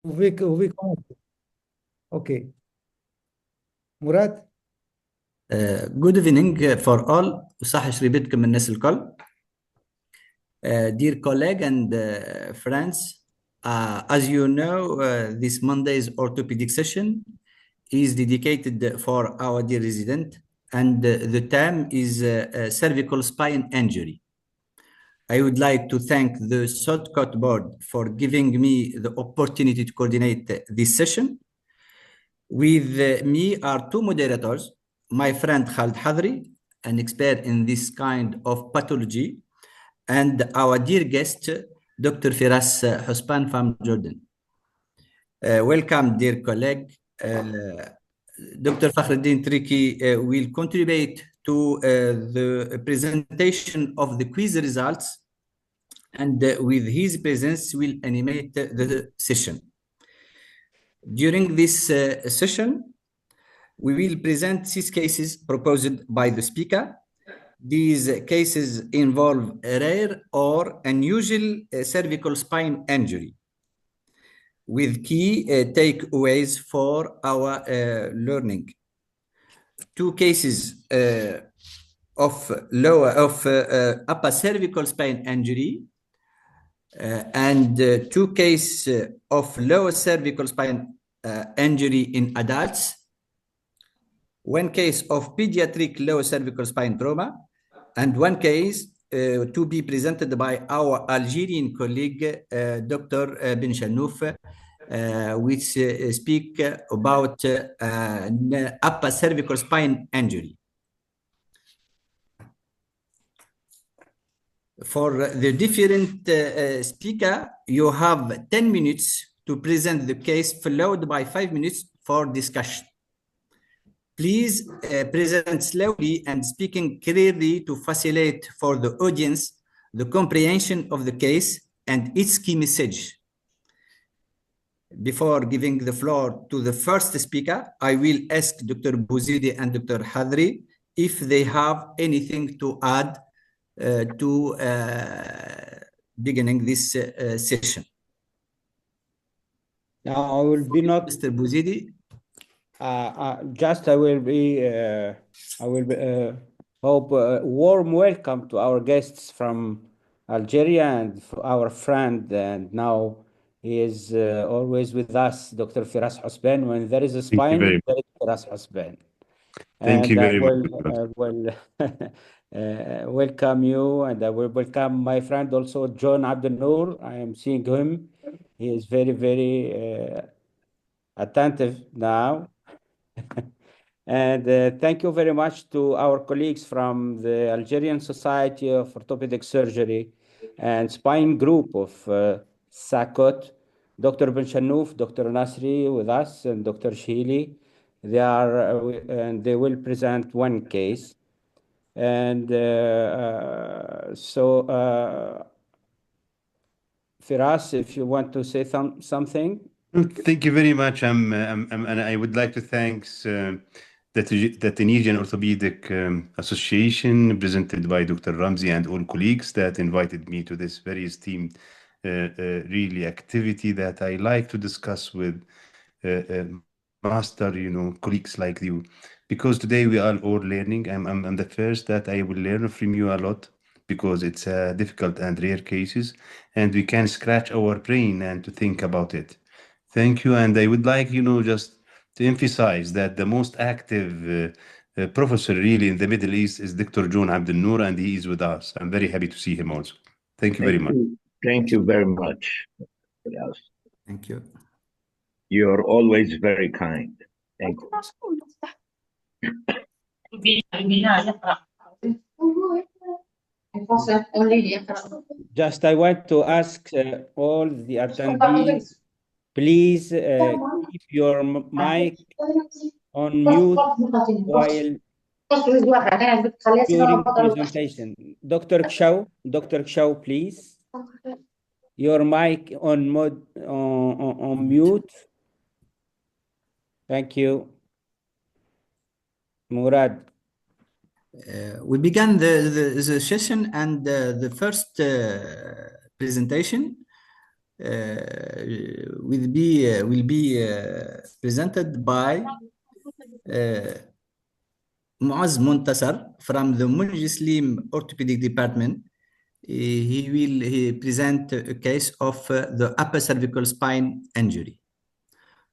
Vous pouvez commencer. OK. مراد. Good evening for all. صح شريبتكم من الناس الكل. Dear colleague and friends, as you know, this Monday's orthopedic session is dedicated for our dear resident, and the theme is cervical spine injury. I would like to thank the SOTCOT board for giving me the opportunity to coordinate this session. With me are two moderators, my friend Khalid Hadri, an expert in this kind of pathology, and our dear guest, Dr. Firas Huspan from Jordan. Welcome, dear colleague. Dr. Fakhreddin Triki will contribute to the presentation of the quiz results, and with his presence will animate the session. During this session, we will present 6 cases proposed by the speaker. These cases involve rare or unusual cervical spine injury with key takeaways for our learning. 2 cases of upper cervical spine injury and 2 cases of lower cervical spine injury in adults, 1 case of pediatric lower cervical spine trauma, and 1 case to be presented by our Algerian colleague, Dr. Ben Chanouf, which speak about upper cervical spine injury. For the different speaker, you have 10 minutes to present the case, followed by 5 minutes for discussion. Please present slowly and speaking clearly to facilitate for the audience the comprehension of the case and its key message. Before giving the floor to the first speaker, I will ask Dr. Bouzidi and Dr. Hadri if they have anything to add to beginning this session. Now I will be not. Mr. Bouzidi. I will be, hope warm welcome to our guests from Algeria and our friend, and now he is always with us, Dr. Firas Husban. When there is a spine, there is Firas Husban. Thank you very much. Will welcome you, and I will welcome my friend also, John Abdel Noor. I am seeing him. He is very, very attentive now. And thank you very much to our colleagues from the Algerian Society of Orthopedic Surgery and Spine Group of SOTCOT, Dr. Ben Chanouf, Dr. Nasri with us, and Dr. Shili. They are, and they will present 1 case. And Firas, if you want to say something. Thank you very much. And I would like to thank the Tunisian Orthopedic Association, presented by Dr. Ramzi and all colleagues that invited me to this very esteemed really activity that I like to discuss with master, colleagues like you, because today we are all learning. I'm the first that I will learn from you a lot, because it's difficult and rare cases, and we can scratch our brain and to think about it. Thank you. And I would like, just to emphasize that the most active professor really in the Middle East is Dr. John Abdel Noor, and he is with us. I'm very happy to see him also. Thank you very much. Thank you very much. Thank you. You're always very kind. Thank you. Just I want to ask all the attendees, please keep your mic on mute while during presentation. Dr. Kshaw, please. Your mic on mute. Thank you. Murad. We began the session, and the first presentation will be presented by Muaz Montasar from the Munjislim Orthopedic Department. He will present a case of the upper cervical spine injury.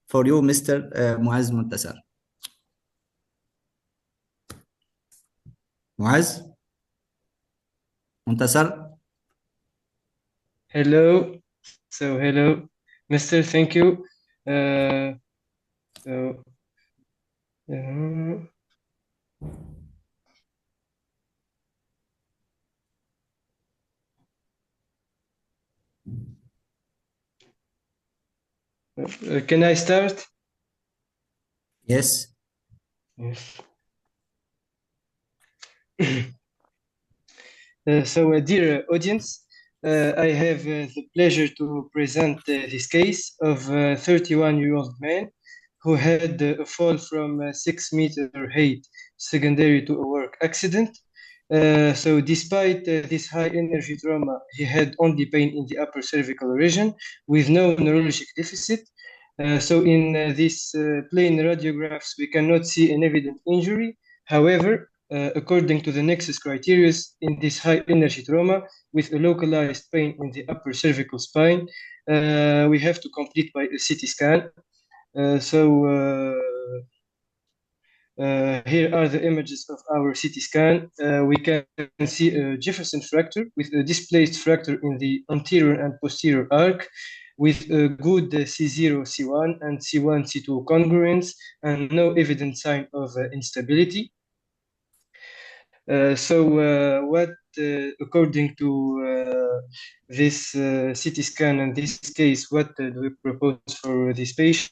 For you, Mr. Muaz Montasar. Muaz Montasar. Hello. So hello, Mr. Thank you. Can I start? Yes. Yes. Dear audience, I have the pleasure to present this case of a 31-year-old man who had a fall from 6-meter height secondary to a work accident. So despite this high energy trauma, he had only pain in the upper cervical region with no neurologic deficit. So in these plain radiographs, we cannot see an evident injury. However, according to the nexus criteria in this high energy trauma with a localized pain in the upper cervical spine, we have to complete by a CT scan. Here are the images of our CT scan. We can see a Jefferson fracture with a displaced fracture in the anterior and posterior arc with a good C0, C1 and C1, C2 congruence and no evident sign of instability. According to this CT scan and this case, what do we propose for this patient?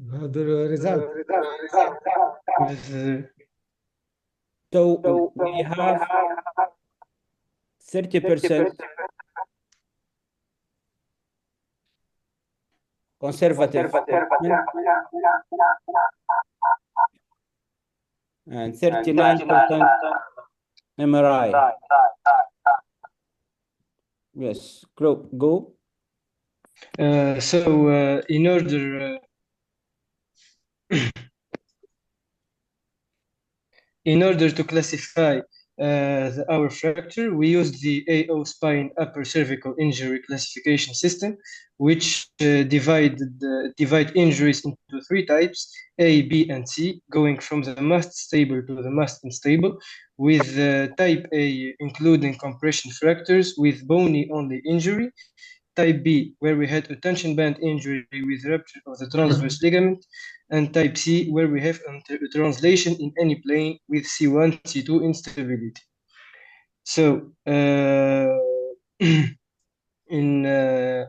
The result. So we have 30% conservative and 39% MRI. Yes, go. In order in order to classify our fracture, we used the AO spine upper cervical injury classification system, which divide injuries into 3 types, A, B, and C, going from the most stable to the most unstable, with type A including compression fractures with bony-only injury, type B, where we had a tension band injury with rupture of the transverse ligament, and type C, where we have a translation in any plane with C1, C2 instability. So, in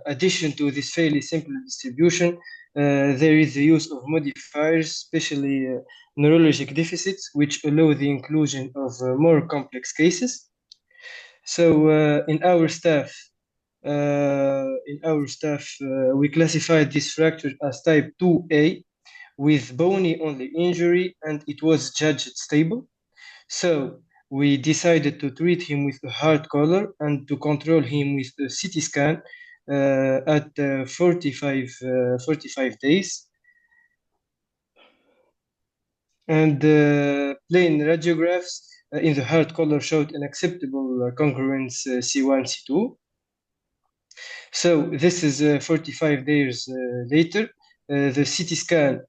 addition to this fairly simple distribution, there is the use of modifiers, especially neurologic deficits, which allow the inclusion of more complex cases. So, in our staff, we classified this fracture as type 2A with bony-only injury, and it was judged stable. So we decided to treat him with a hard collar and to control him with a CT scan at 45 days. And plain radiographs in the hard collar showed an acceptable congruence C1, C2. So this is 45 days later. The CT scan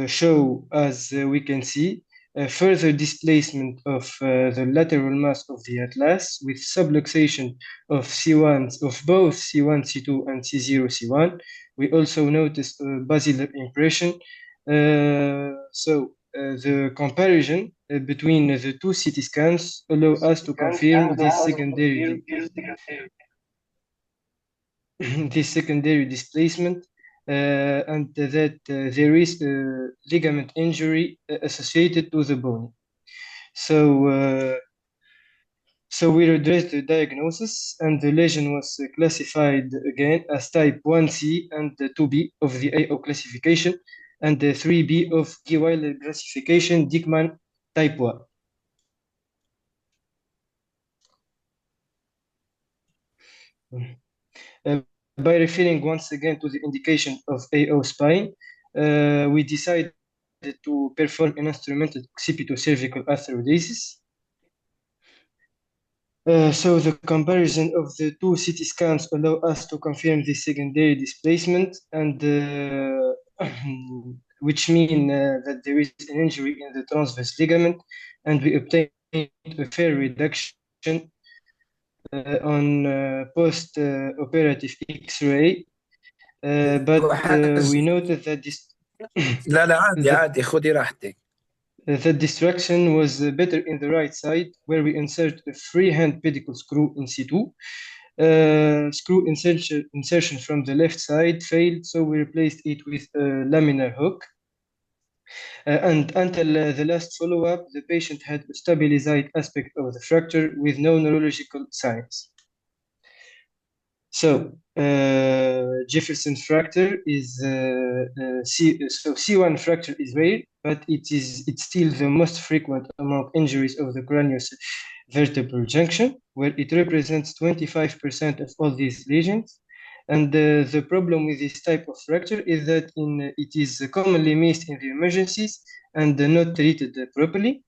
show, as we can see, further displacement of the lateral mass of the atlas with subluxation of C1 of both C1, C2 and C0, C1. We also noticed a basilar impression. So the comparison between the two CT scans allow us to confirm this secondary displacement and that there is ligament injury associated to the bone. So we addressed the diagnosis, and the lesion was classified again as type 1C and 2B of the AO classification, and the 3B of Guy-Willer classification, Dickman type 1. By referring once again to the indication of AO spine, we decided to perform an instrumental occipito-cervical arthrodesis. So the comparison of the two CT scans allow us to confirm the secondary displacement, and which mean that there is an injury in the transverse ligament, and we obtained a fair reduction on post-operative X-ray, but we noted that this لا عادي خدي راحتك. The destruction was better in the right side, where we insert a freehand pedicle screw in situ. Screw insertion from the left side failed, so we replaced it with a laminar hook. And until the last follow-up, the patient had a stabilized aspect of the fracture with no neurological signs. So Jefferson fracture is so C1 fracture is rare, but it's still the most frequent among injuries of the craniovertebral junction, where it represents 25% of all these lesions. And the problem with this type of fracture is that it is commonly missed in the emergencies and not treated properly.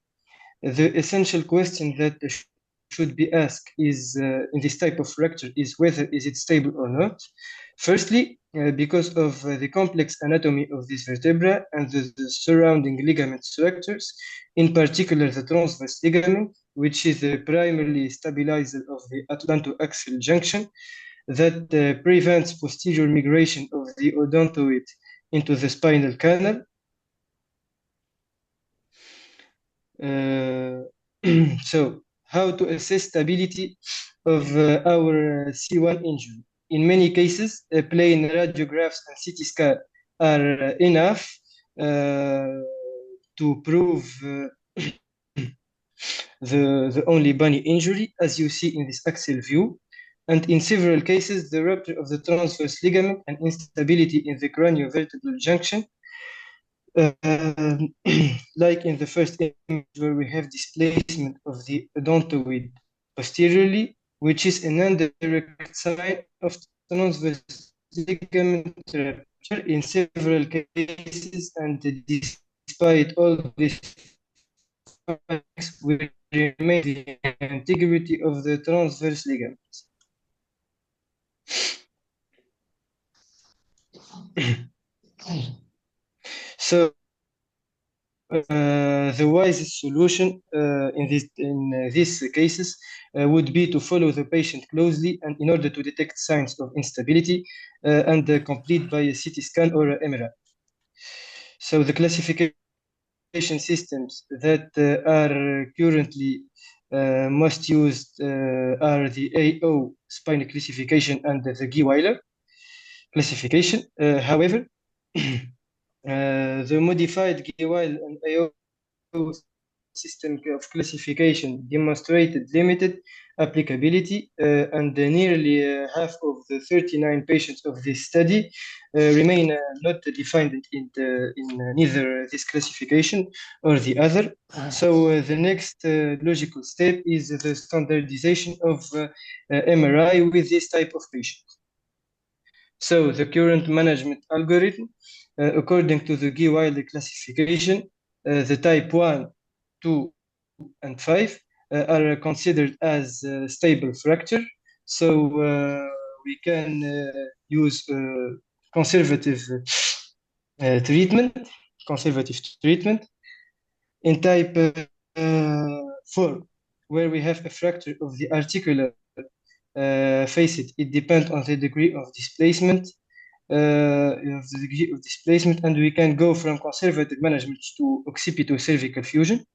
The essential question that should be asked is in this type of fracture is whether is it stable or not. Firstly, because of the complex anatomy of this vertebra and the surrounding ligament structures, in particular the transverse ligament, which is the primarily stabilizer of the atlantoaxial junction that prevents posterior migration of the odontoid into the spinal canal. So how to assess stability of our C1 injury? In many cases, plain radiographs and CT scan are enough to prove the only bunny injury, as you see in this axial view. And in several cases, the rupture of the transverse ligament and instability in the craniovertebral junction, like in the first image where we have displacement of the odontoid posteriorly, which is an indirect sign of transverse ligament rupture in several cases, and despite all this, we remain the integrity of the transverse ligaments. So the wisest solution in these cases would be to follow the patient closely, and in order to detect signs of instability and complete by a CT scan or MRI. So the classification systems that are currently most used are the AO spinal classification and the Guy-Willer classification. However, the modified Guy-Willer and AO system of classification demonstrated limited applicability, and nearly half of the 39 patients of this study remain not defined in neither this classification or the other. So the next logical step is the standardization of MRI with this type of patient. So the current management algorithm, according to the Guy-Willer classification, the type 1, 2, and 5 are considered as stable fracture. So we can use conservative treatment. In type 4, where we have a fracture of the articular facet, it depends on the degree of displacement. of the degree of displacement, and we can go from conservative management to occipito-cervical fusion.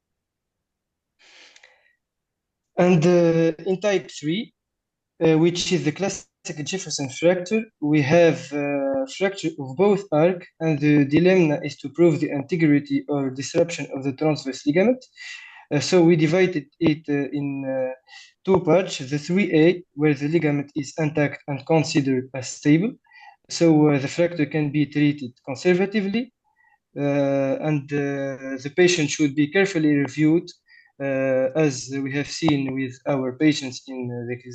And in type 3, which is the classic Jefferson fracture, we have fracture of both arc, and the dilemma is to prove the integrity or disruption of the transverse ligament. So we divided it in two parts, the 3A, where the ligament is intact and considered as stable. So the fracture can be treated conservatively, and the patient should be carefully reviewed, as we have seen with our patients in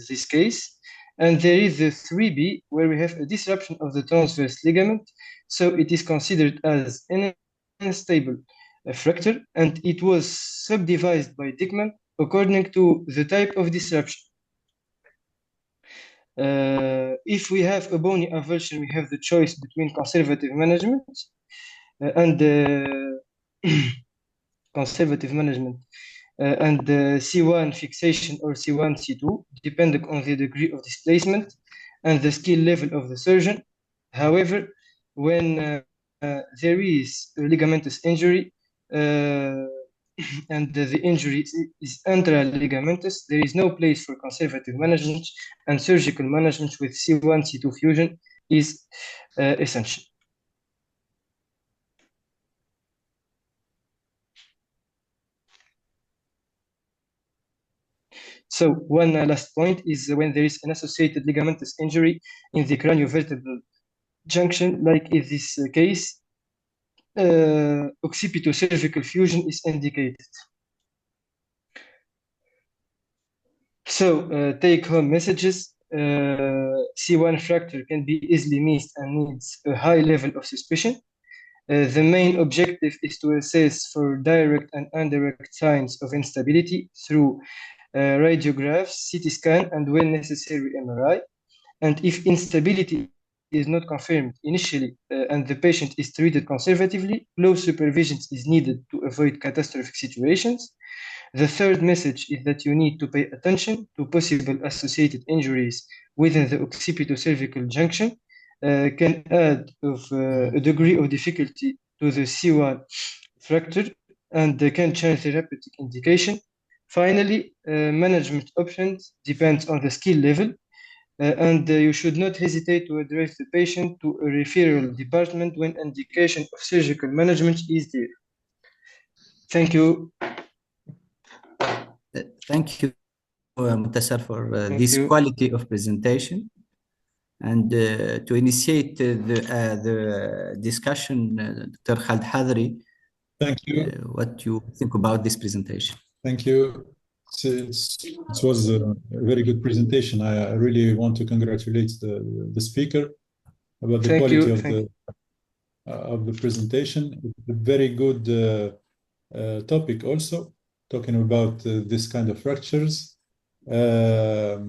this case. And there is the 3B, where we have a disruption of the transverse ligament. So it is considered as an unstable fracture, and it was subdivided by Dickman according to the type of disruption. If we have a bony avulsion, we have the choice between conservative management and conservative management and C1 fixation or C1, C2, depending on the degree of displacement and the skill level of the surgeon. However, when there is a ligamentous injury and the injury is intraligamentous, there is no place for conservative management, and surgical management with C1, C2 fusion is essential. So one last point is when there is an associated ligamentous injury in the craniovertebral junction, like in this case, occipito-cervical fusion is indicated. So take-home messages. C1 fracture can be easily missed and needs a high level of suspicion. The main objective is to assess for direct and indirect signs of instability through radiographs, CT scan, and when necessary, MRI. And if instability is not confirmed initially and the patient is treated conservatively, close supervision is needed to avoid catastrophic situations. The third message is that you need to pay attention to possible associated injuries within the occipito-cervical junction, can add a degree of difficulty to the C1 fracture, and can change therapeutic indication. Finally, management options depends on the skill level, and you should not hesitate to address the patient to a referral department when indication of surgical management is there. Thank you. Thank you, Mutasar, for this quality of presentation. And to initiate the discussion, Dr. Khaled Hadri, thank you. What you think about this presentation? Thank you. It was a very good presentation. I really want to congratulate the speaker about the quality of the presentation. It's a very good topic also, talking about this kind of fractures. I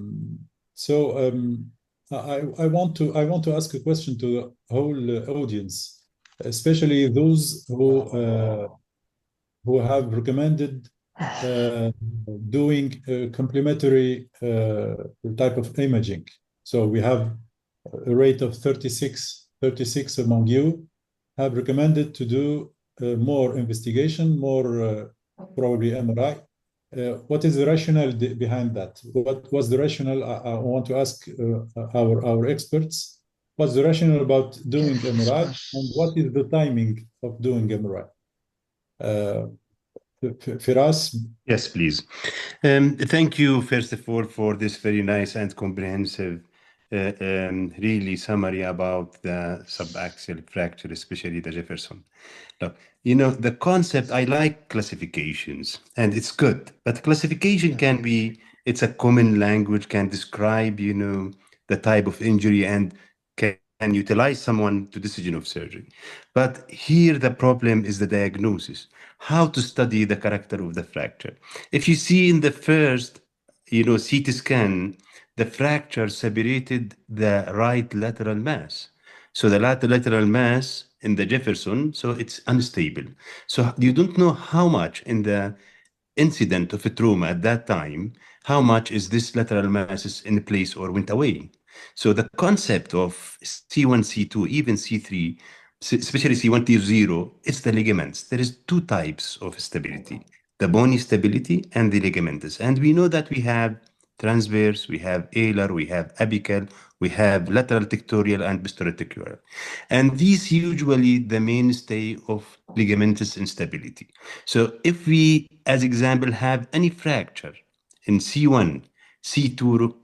want to ask a question to the whole audience, especially those who have recommended doing a complementary type of imaging. So we have a rate of 36 among you have recommended to do more investigation, more probably MRI. What is the rationale behind that? What was the rationale? I want to ask our experts. What's the rationale about doing MRI, and what is the timing of doing MRI? Firas? Yes, please. Thank you, first of all, for this very nice and comprehensive really summary about the subaxial fracture, especially the Jefferson. Look, you know, the concept, I like classifications, and it's good, but classification can be, it's a common language, can describe, you know, the type of injury and can utilize someone to decision of surgery. But here the problem is the diagnosis, how to study the character of the fracture. If you see in the first, you know, CT scan, the fracture separated the right lateral mass. So the lateral mass in the Jefferson, so it's unstable. So you don't know how much in the incident of a trauma at that time, how much is this lateral mass is in place or went away. So the concept of C1, C2, even C3, especially C1 to 0, it's the ligaments. There is two types of stability, the bony stability and the ligamentous. And we know that we have transverse, we have alar, we have apical, we have lateral tectorial and posterolateral. And these usually the mainstay of ligamentous instability. So if we, as example, have any fracture in C1, C2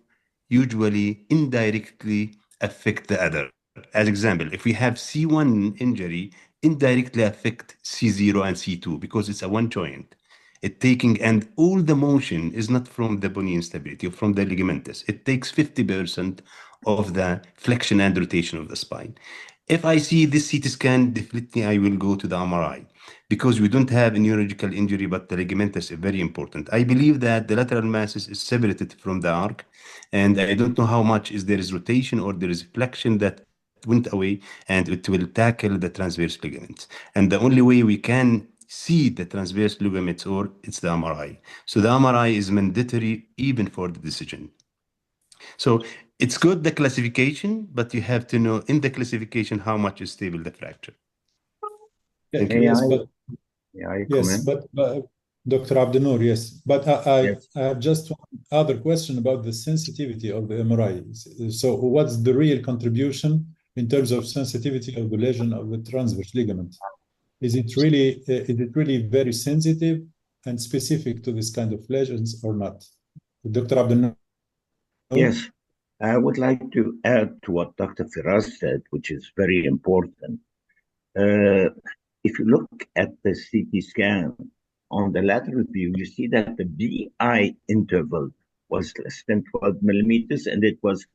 usually indirectly affect the other. As example, if we have C1 injury, indirectly affect C0 and C2 because it's a one joint. It taking, and all the motion is not from the bony instability or from the ligamentous. It takes 50% of the flexion and rotation of the spine. If I see this CT scan, definitely I will go to the MRI because we don't have a neurological injury, but the ligamentous is very important. I believe that the lateral masses is separated from the arc, and I don't know how much is there is rotation or there is flexion that went away, and it will tackle the transverse ligaments. And the only way we can see the transverse ligaments or it's the MRI. So the MRI is mandatory even for the decision. So it's good the classification, but you have to know in the classification how much is stable the fracture. Thank you. Yes, I yes, comment? but Dr. Abdenour, yes, but I Yes. have just one other question about the sensitivity of the MRI. So what's the real contribution in terms of sensitivity of the lesion of the transverse ligament? Is it really very sensitive and specific to this kind of lesions or not? Dr. Abdenour? Yes. I would like to add to what Dr. Firas said, which is very important. If you look at the CT scan on the lateral view, you see that the VI interval was less than 12 millimeters and it was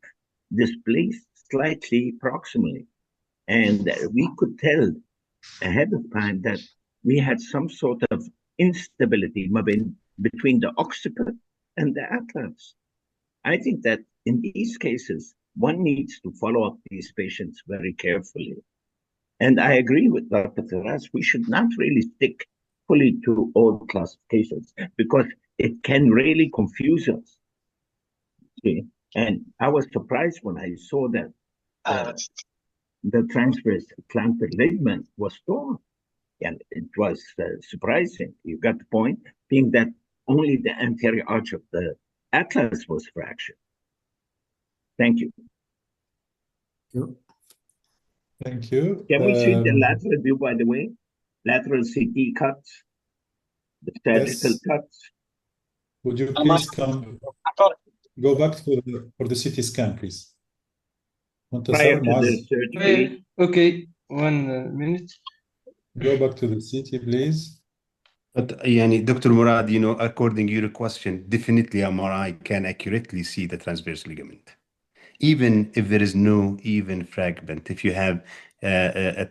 displaced slightly proximally. And we could tell ahead of time that we had some sort of instability between the occiput and the atlas. I think that in these cases, one needs to follow up these patients very carefully. And I agree with Dr. Firas, we should not really stick fully to old classifications because it can really confuse us. See? And I was surprised when I saw that the transverse plantar ligament was torn. And it was surprising. You got the point, being that only the anterior arch of the atlas was fractured. Thank you. Thank you. Can we see the lateral view, by the way? Lateral CT cuts, the sagittal Yes. cuts. Would you please go back for the CT scan, please? Prior to the surgery. Okay, 1 minute. Go back to the CT, please. But Dr. Murad, according to your question, definitely MRI can accurately see the transverse ligament. Even if there is no even fragment, if you have a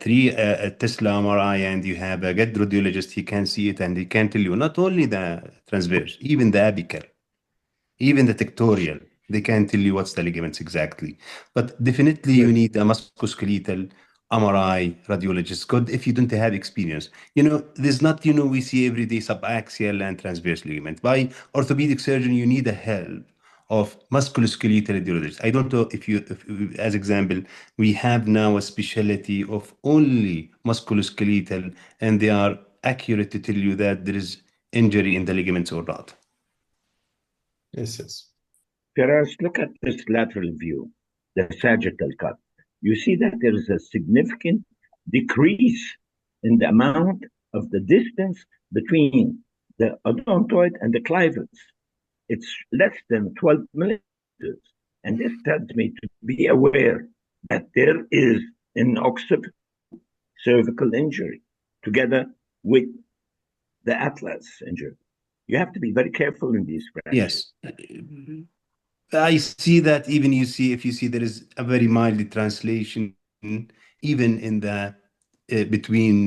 Tesla MRI and you have a good radiologist, he can see it and he can tell you not only the transverse, even the apical, even the tectorial, they can tell you what's the ligaments exactly. But definitely you need a musculoskeletal MRI radiologist, good if you don't have experience. There's not, we see every day subaxial and transverse ligament. By orthopedic surgeon, you need a help of musculoskeletal radiologist. I don't know if as example, we have now a specialty of only musculoskeletal, and they are accurate to tell you that there is injury in the ligaments or not. Yes. Firas, look at this lateral view, the sagittal cut. You see that there is a significant decrease in the amount of the distance between the odontoid and the clivus. It's less than 12 millimeters. And this tells me to be aware that there is an occiput cervical injury together with the atlas injury. You have to be very careful in these fractures. Yes. I see that even if you see there is a very mild translation, even in the between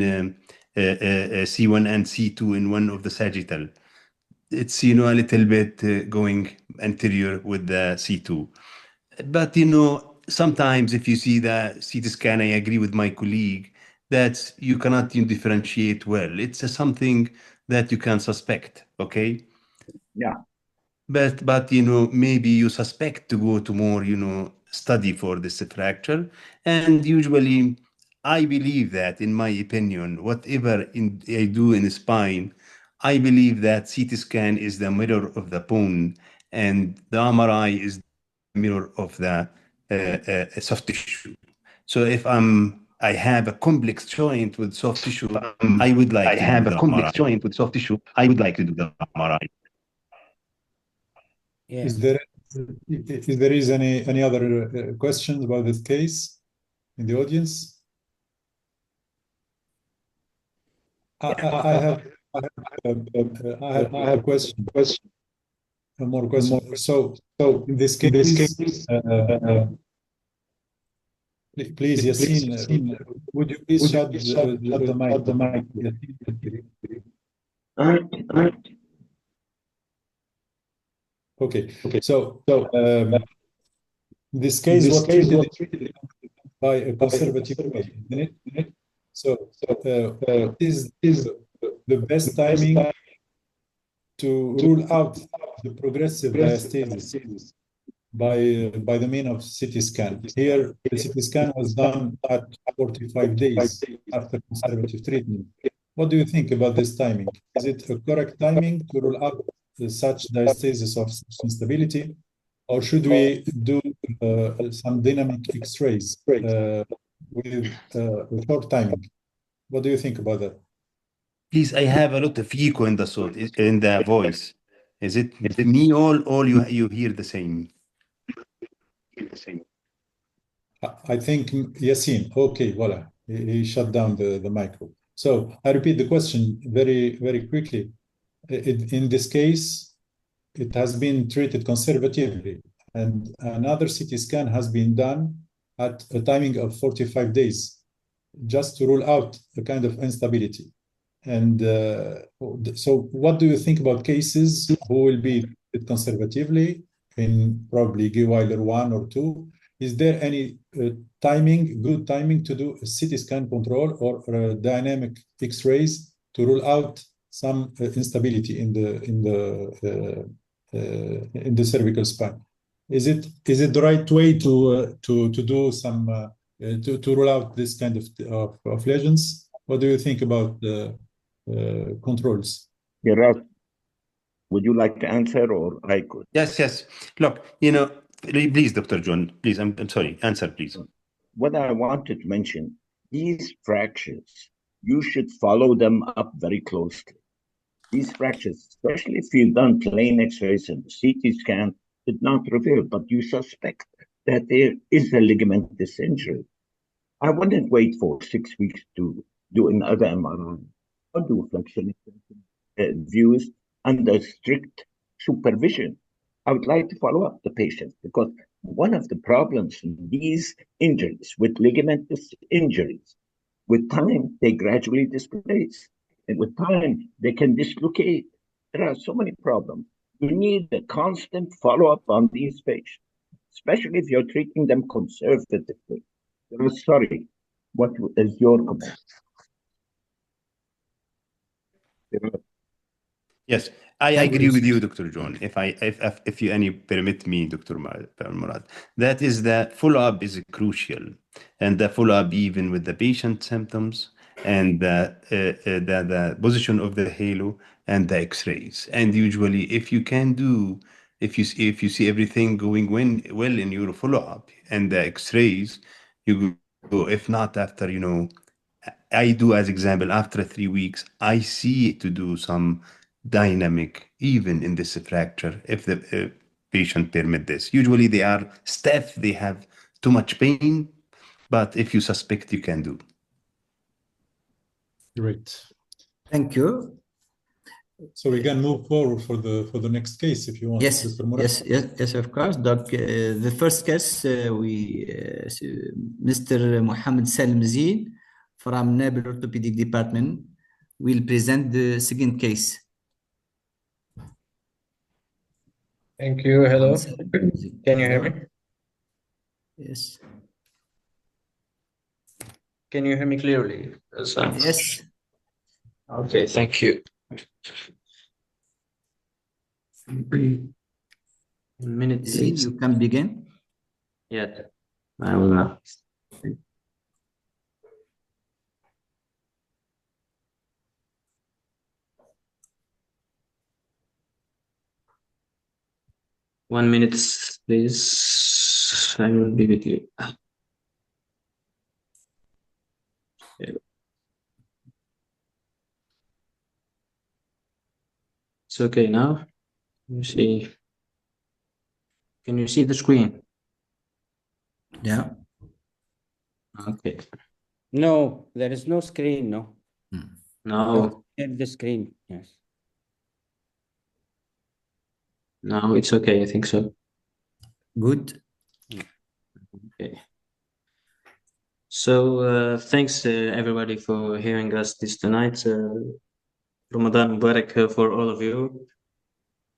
C1 and C2 in one of the sagittal. It's, a little bit going anterior with the C2. But, sometimes if you see the CT scan, I agree with my colleague that you cannot differentiate well. It's something that you can suspect, okay? Yeah. But maybe you suspect to go to more, study for this fracture. And usually, I believe that, in my opinion, whatever I do in the spine, I believe that CT scan is the mirror of the bone, and the MRI is the mirror of the soft tissue. So if I have a complex joint with soft tissue, I would like to do the MRI. joint with soft tissue, I would like to do the MRI. Yeah. Is there any other questions about this case in the audience? I have a question. More question. So in this case, please, Yassine, would you please shut the mic? Okay. So this case was treated by a conservative way, isn't it? So is the best timing to rule out the progressive diastasis by the mean of CT scan. Here, the CT scan was done at 45 days after conservative treatment. What do you think about this timing? Is it a correct timing to rule out such diastasis of instability, or should we do some dynamic X-rays with short timing? What do you think about that? Please, I have a lot of echo in the voice. Is it me all you hear the same? I think Yassine. Okay, voila. He shut down the micro. So I repeat the question very, very quickly. In this case, it has been treated conservatively, and another CT scan has been done at a timing of 45 days, just to rule out a kind of instability. And so what do you think about cases who will be treated conservatively in probably Geweiler 1 or 2? Is there any good timing to do a CT scan control or dynamic X-rays to rule out some instability in the cervical spine? Is it the right way to do some to rule out this kind of lesions? What do you think about the controls? Firas, would you like to answer, or I could? Yes. Look, please, Dr. John, please, I'm sorry, answer, please. What I wanted to mention, these fractures, you should follow them up very closely. These fractures, especially if you've done plain X-rays and the CT scan did not reveal, but you suspect that there is a ligamentous injury, I wouldn't wait for 6 weeks to do another MRI. Or do flexion views under strict supervision. I would like to follow up the patient, because one of the problems in these injuries, with ligamentous injuries, with time, they gradually displace. And with time, they can dislocate. There are so many problems. You need a constant follow-up on these patients, especially if you're treating them conservatively. Sorry, what is your comment? Yes, I agree with you, Dr. John. If you permit me, Dr. Murad, that is the follow-up is crucial, and the follow-up even with the patient symptoms and the position of the halo and the X-rays. And usually, if you see everything going well in your follow-up and the X-rays, you go. If not, after I do, as example, after 3 weeks, I see to do some dynamic, even in this fracture, if the patient permit this. Usually they are stiff, they have too much pain, but if you suspect, you can do. Great. Thank you. So we can move forward for the next case if you want. Yes, of course. Doc, the first case, Mr. Mohammed Salim Zine from Nabil Orthopedic Department will present the second case. Thank you. Hello. Can you hear me? Yes. Can you hear me clearly? Yes. Okay, thank you. Minute You can begin. yet. I will not. One minute, please. I will be with you. It's okay now. You see? Can you see the screen? Yeah. Okay. No, there is no screen. No. No. The screen. Yes. No, it's okay. I think so. Good. Okay. So thanks everybody for hearing us this tonight. Ramadan Mubarak for all of you.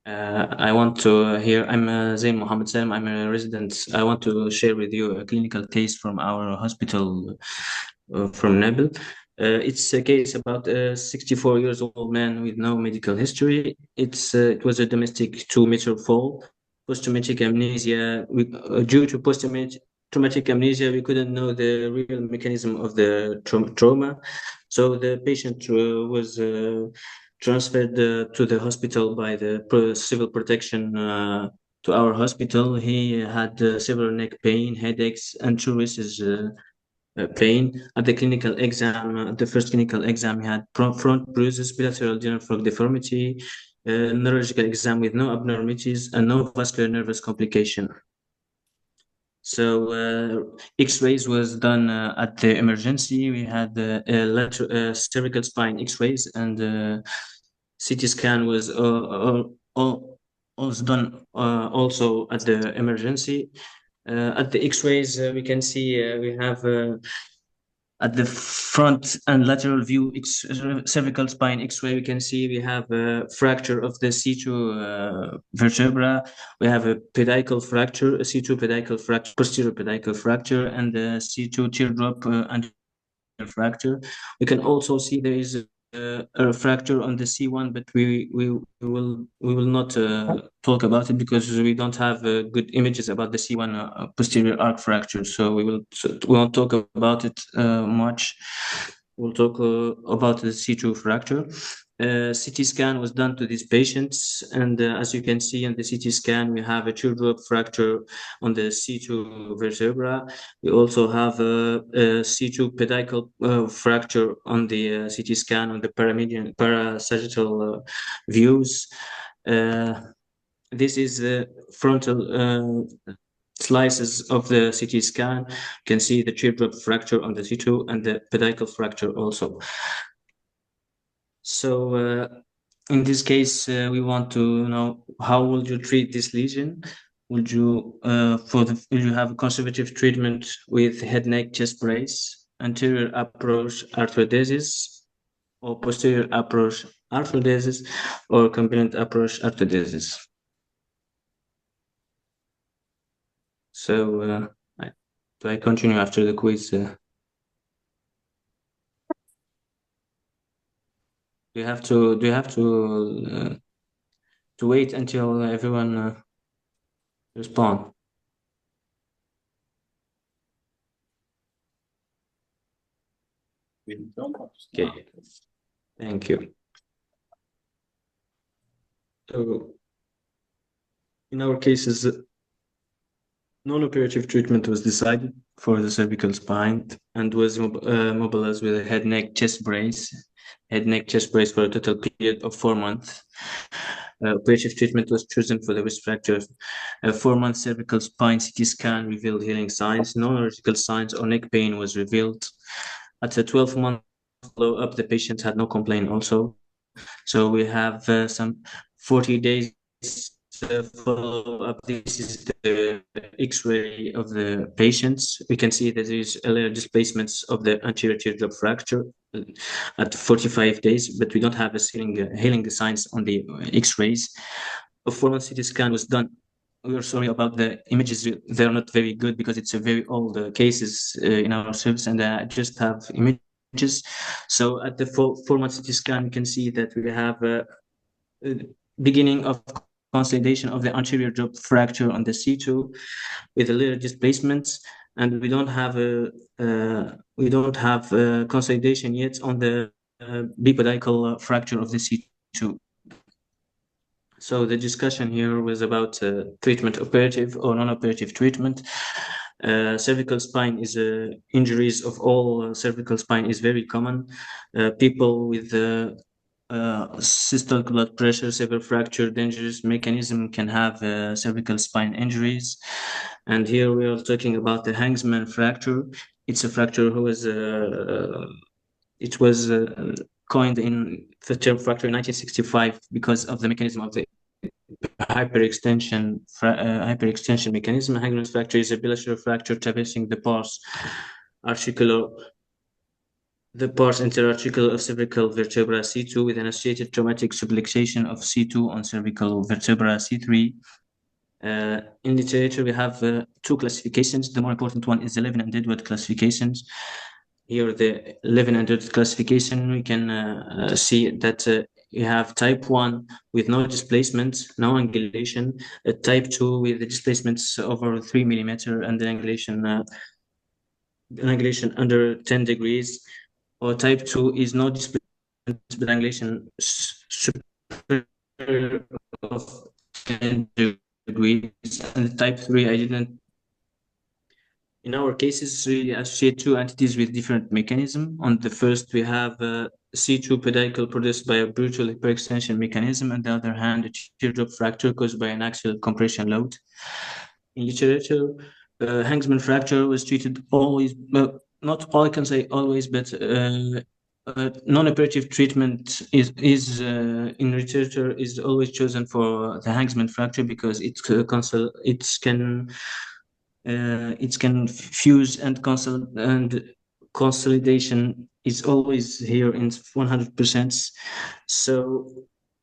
I want to hear, I'm Zain Mohammed Salim, I'm a resident. I want to share with you a clinical case from our hospital from Nabil. It's a case about a 64 years old man with no medical history. It was a domestic 2-meter fall, post-traumatic amnesia. Due to post-traumatic amnesia, we couldn't know the real mechanism of the trauma. So the patient was transferred to the hospital by the civil protection to our hospital. He had severe neck pain, headaches, and traumatisms pain. At the clinical exam, the first clinical exam, he had front bruises, bilateral general frog deformity, neurological exam with no abnormalities and no vascular nervous complication. So X-rays was done at the emergency. We had cervical spine X-rays, and CT scan was done also at the emergency. At the X-rays, we can see we have at the front and lateral view cervical spine X-ray, we can see we have a fracture of the C2 vertebra. We have a pedicle fracture, a C2 pedicle fracture, posterior pedicle fracture, and the C2 teardrop and fracture. We can also see there is a fracture on the C1, but we will not talk about it because we don't have good images about the C1 posterior arc fracture. So we won't talk about it much. We'll talk about the C2 fracture. CT scan was done to these patients, and as you can see on the CT scan, we have a teardrop fracture on the C2 vertebra. We also have a C2 pedicle fracture on the CT scan on the parasagittal views. This is the frontal slices of the CT scan. You can see the teardrop fracture on the C2 and the pedicle fracture also. So in this case, we want to know how will you treat this lesion? Would you will you have a conservative treatment with head, neck, chest brace, anterior approach arthrodesis, or posterior approach arthrodesis, or combined approach arthrodesis? So do I continue after the quiz? Do you have to wait until everyone respond? Okay, thank you. So in our cases, non-operative treatment was decided for the cervical spine and was mobilized with a head, neck, chest brace. Head, neck, chest brace for a total period of 4 months. Operative treatment was chosen for the wrist fracture. 4-month cervical spine CT scan revealed healing signs. No neurological signs or neck pain was revealed. At a 12-month follow-up, the patient had no complaint also. So we have some 40 days follow-up. This is the X-ray of the patients. We can see that there is earlier displacements of the anterior teardrop fracture at 45 days, but we don't have a healing signs on the X-rays. A 4-month CT scan was done. We are sorry about the images. They're not very good because it's a very old cases in our service, and I just have images. So at the 4-month CT scan, you can see that we have beginning of consolidation of the anterior jaw fracture on the C2 with a little displacement, and we don't have consolidation yet on the bipodical fracture of the C2. So the discussion here was about treatment, operative or non-operative treatment. Cervical spine is injuries of all cervical spine is very common. People with systolic blood pressure, severe fracture, dangerous mechanism can have cervical spine injuries. And here we are talking about the Hangsman fracture. It's a fracture who was it was coined in the term fracture in 1965 because of the mechanism of the hyperextension mechanism. Hangsman fracture is a bilateral fracture traversing the pars interarticular of cervical vertebra C2 with an associated traumatic subluxation of C2 on cervical vertebra C3. In literature, we have two classifications. The more important one is the Levin and Edward classifications. Here, the Levin and Edward classification, we can see that you have type 1 with no displacement, no angulation, type 2 with the displacements over 3 millimeter and the angulation under 10 degrees, or type 2 is no displacement but angulation superior of 10 degrees, and type 3 I didn't. In our cases, we associate two entities with different mechanism. On the first, we have C2 pedicle produced by a brutal hyperextension mechanism, and on the other hand, a teardrop fracture caused by an axial compression load. In literature, Hangsman fracture was treated always, not all I can say always, but non-operative treatment is in literature is always chosen for the Hangsman fracture because it can fuse and consolidation is always here in 100%. So,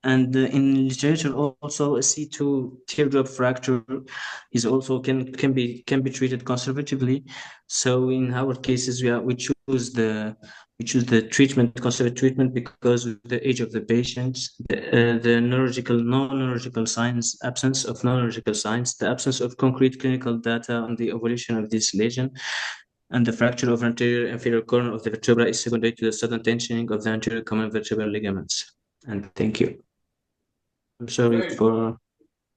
and in literature also a C2 teardrop fracture is also can be treated conservatively. So in our cases we choose the conservative treatment because of the age of the patient, the non-neurological signs, absence of non-neurological signs, the absence of concrete clinical data on the evolution of this lesion, and the fracture of anterior inferior corner of the vertebra is secondary to the sudden tensioning of the anterior common vertebral ligaments. And thank you. I'm sorry for...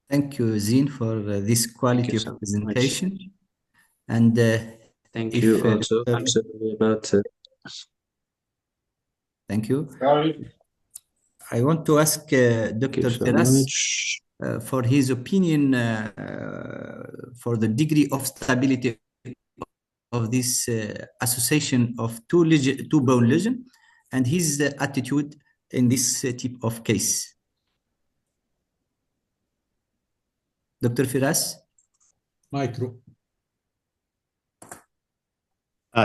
Thank you, Zine, for this quality of presentation. Much. And thank you also. I'm sorry about... Thank you. I want to ask Dr. Firas for his opinion for the degree of stability of this association of two bone lesion and his attitude in this type of case. Dr. Firas? Micro.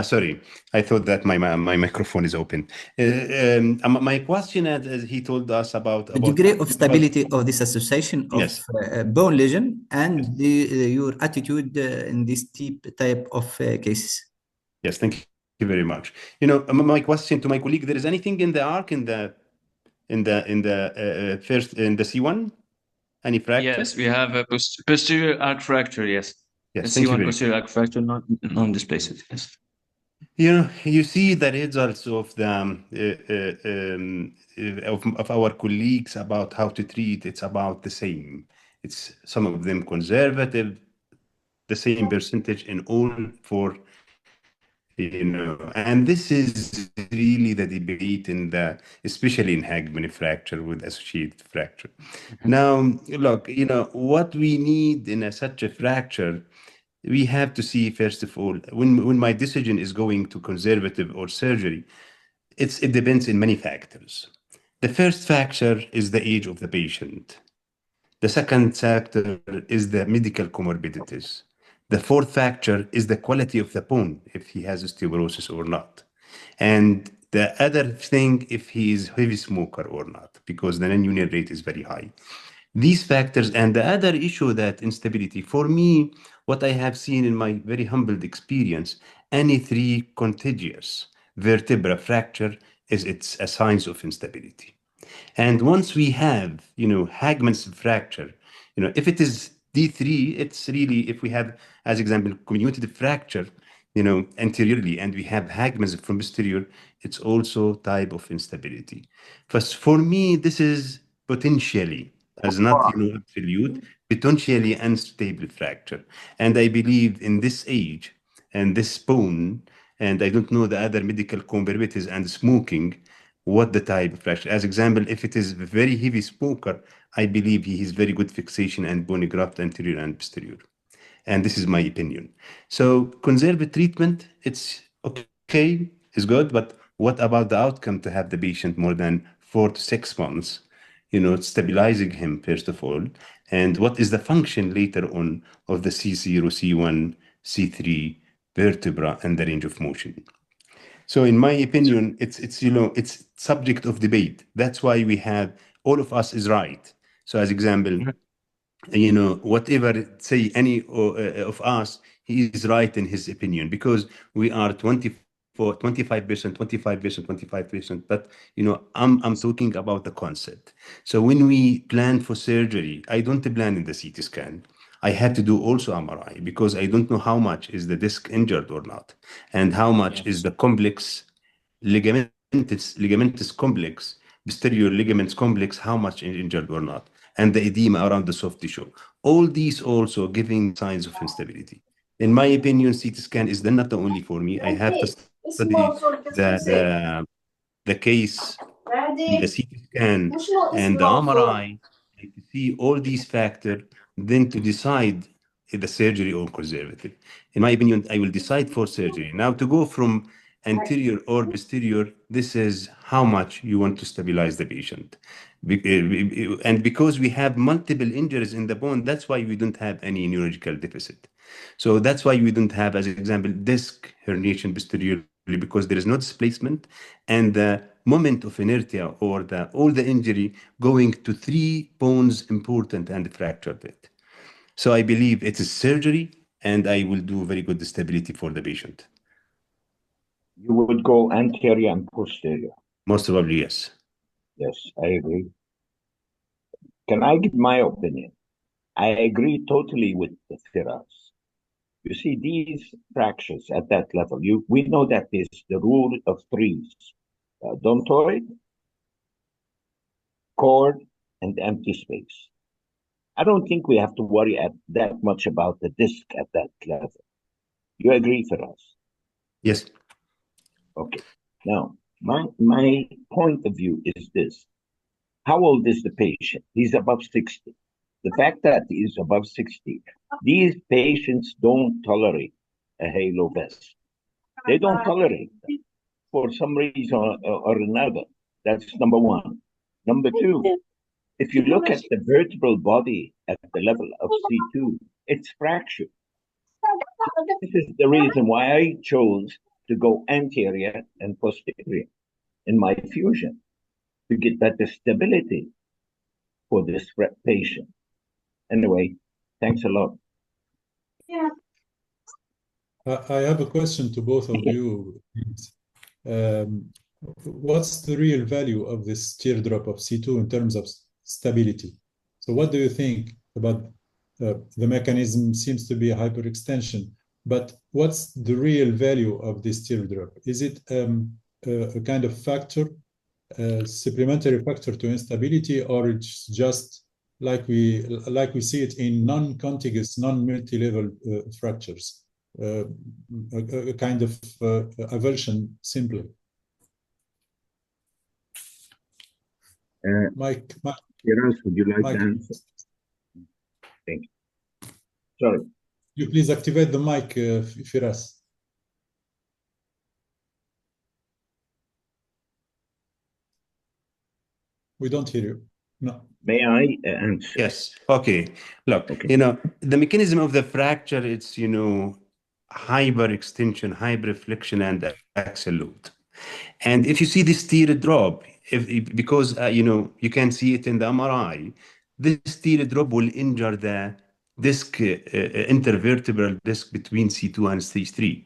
Sorry, I thought that my microphone is open. My question, as he told us about the degree of stability of this association of yes. Bone lesion and your attitude in this type of cases. Yes, thank you very much. You know, my question to my colleague: there is anything in the arc in the first in the C1? Any fracture? Yes, we have a posterior arc fracture. Yes. Yes, thank you. C1 posterior arc fracture, non-displaced. Yes. You know, you see the results of the of our colleagues about how to treat. It's about the same. It's some of them conservative, the same percentage in all four. You know, and this is really the debate especially in Hangsman fracture with associated fracture. Now, look, you know, what we need in such a fracture, we have to see, first of all, when my decision is going to conservative or surgery, it depends on many factors. The first factor is the age of the patient. The second factor is the medical comorbidities. The fourth factor is the quality of the bone, if he has osteoporosis or not. And the other thing, if he is heavy smoker or not, because the non-union rate is very high. These factors, and the other issue, that instability. For me, what I have seen in my very humbled experience, any three contiguous vertebra fracture it's a sign of instability. And once we have, you know, Hangsman fracture, If it is D3, it's really, if we have, as example, comminuted fracture, anteriorly, and we have hagmas from posterior, it's also type of instability. First, for me, this is potentially, as not, absolute, potentially unstable fracture. And I believe in this age and this bone, and I don't know the other medical comorbidities and smoking, what the type of fracture. As example, if it is a very heavy smoker, I believe he has very good fixation and bone graft anterior and posterior. And this is my opinion. So conservative treatment, it's okay, it's good, but what about the outcome to have the patient more than 4 to 6 months, stabilizing him first of all, and what is the function later on of the C0, C1, C3 vertebra and the range of motion? So in my opinion, it's subject of debate. That's why we have, all of us is right. So as example, whatever say any of us, he is right in his opinion, because we are 25%, 25%. But I'm talking about the concept. So when we plan for surgery, I don't plan in the CT scan. I have to do also MRI, because I don't know how much is the disc injured or not, and how much is the complex ligamentous complex, posterior ligaments complex, how much is injured or not, and the edema around the soft tissue. All these also giving signs of instability. In my opinion, CT scan is not the only for me. I have to study the case, the CT scan, and the MRI, to see all these factors, then to decide if the surgery or conservative. In my opinion, I will decide for surgery. Now, to go from anterior or posterior, this is how much you want to stabilize the patient. And because we have multiple injuries in the bone, that's why we don't have any neurological deficit. So that's why we don't have, as an example, disc herniation posteriorly, because there is no displacement, and the moment of inertia or all the injury going to 3 bones important and fractured it. So I believe it is surgery, and I will do very good stability for the patient. You would go anterior and posterior. Most probably, yes. Yes, I agree. Can I give my opinion? I agree totally with Firas. You see, these fractures at that level, we know that is the rule of 3s. Dontoid, cord, and empty space. I don't think we have to worry that much about the disc at that level. You agree, Firas? Yes. Okay. Now, my point of view is this. How old is the patient? He's above 60. The fact that he is above 60, these patients don't tolerate a halo vest. They don't tolerate them for some reason or another. That's number one. Number two, if you look at the vertebral body at the level of C2, it's fractured. This is the reason why I chose to go anterior and posterior in my fusion, to get better stability for this patient. Anyway, thanks a lot. Yeah. I have a question to both of you. What's the real value of this teardrop of C2 in terms of stability? So what do you think about the mechanism? Seems to be a hyperextension, but what's the real value of this teardrop? Is it a kind of factor, supplementary factor to instability, or it's just like we see it in non-contiguous, non-multi-level fractures, a kind of avulsion simply? Mike, Firas, would you like to answer? Thank you. Sorry. You please activate the mic, Firas. We don't hear you. No. May I answer? Yes. Okay. Look, okay. The mechanism of the fracture, it's, hyperextension, hyperflexion, and axial load. And if you see this teardrop, because, you can see it in the MRI, this teardrop will injure the disc, intervertebral disc between C2 and C3.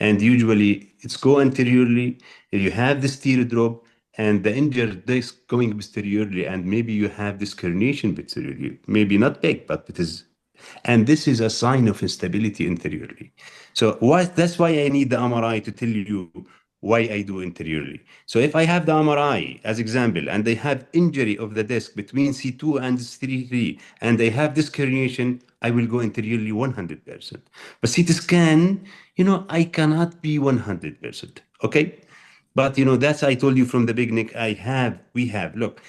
And usually it's go anteriorly, you have this teardrop, and the injured disc going posteriorly, and maybe you have this herniation posteriorly, maybe not big, but it is, and this is a sign of instability anteriorly. So that's why I need the MRI to tell you why I do anteriorly. So if I have the MRI as example, and they have injury of the disc between C2 and C3, and they have this herniation, I will go anteriorly 100%. But CT scan, I cannot be 100%. Okay? But that's, I told you from the beginning, we have, look,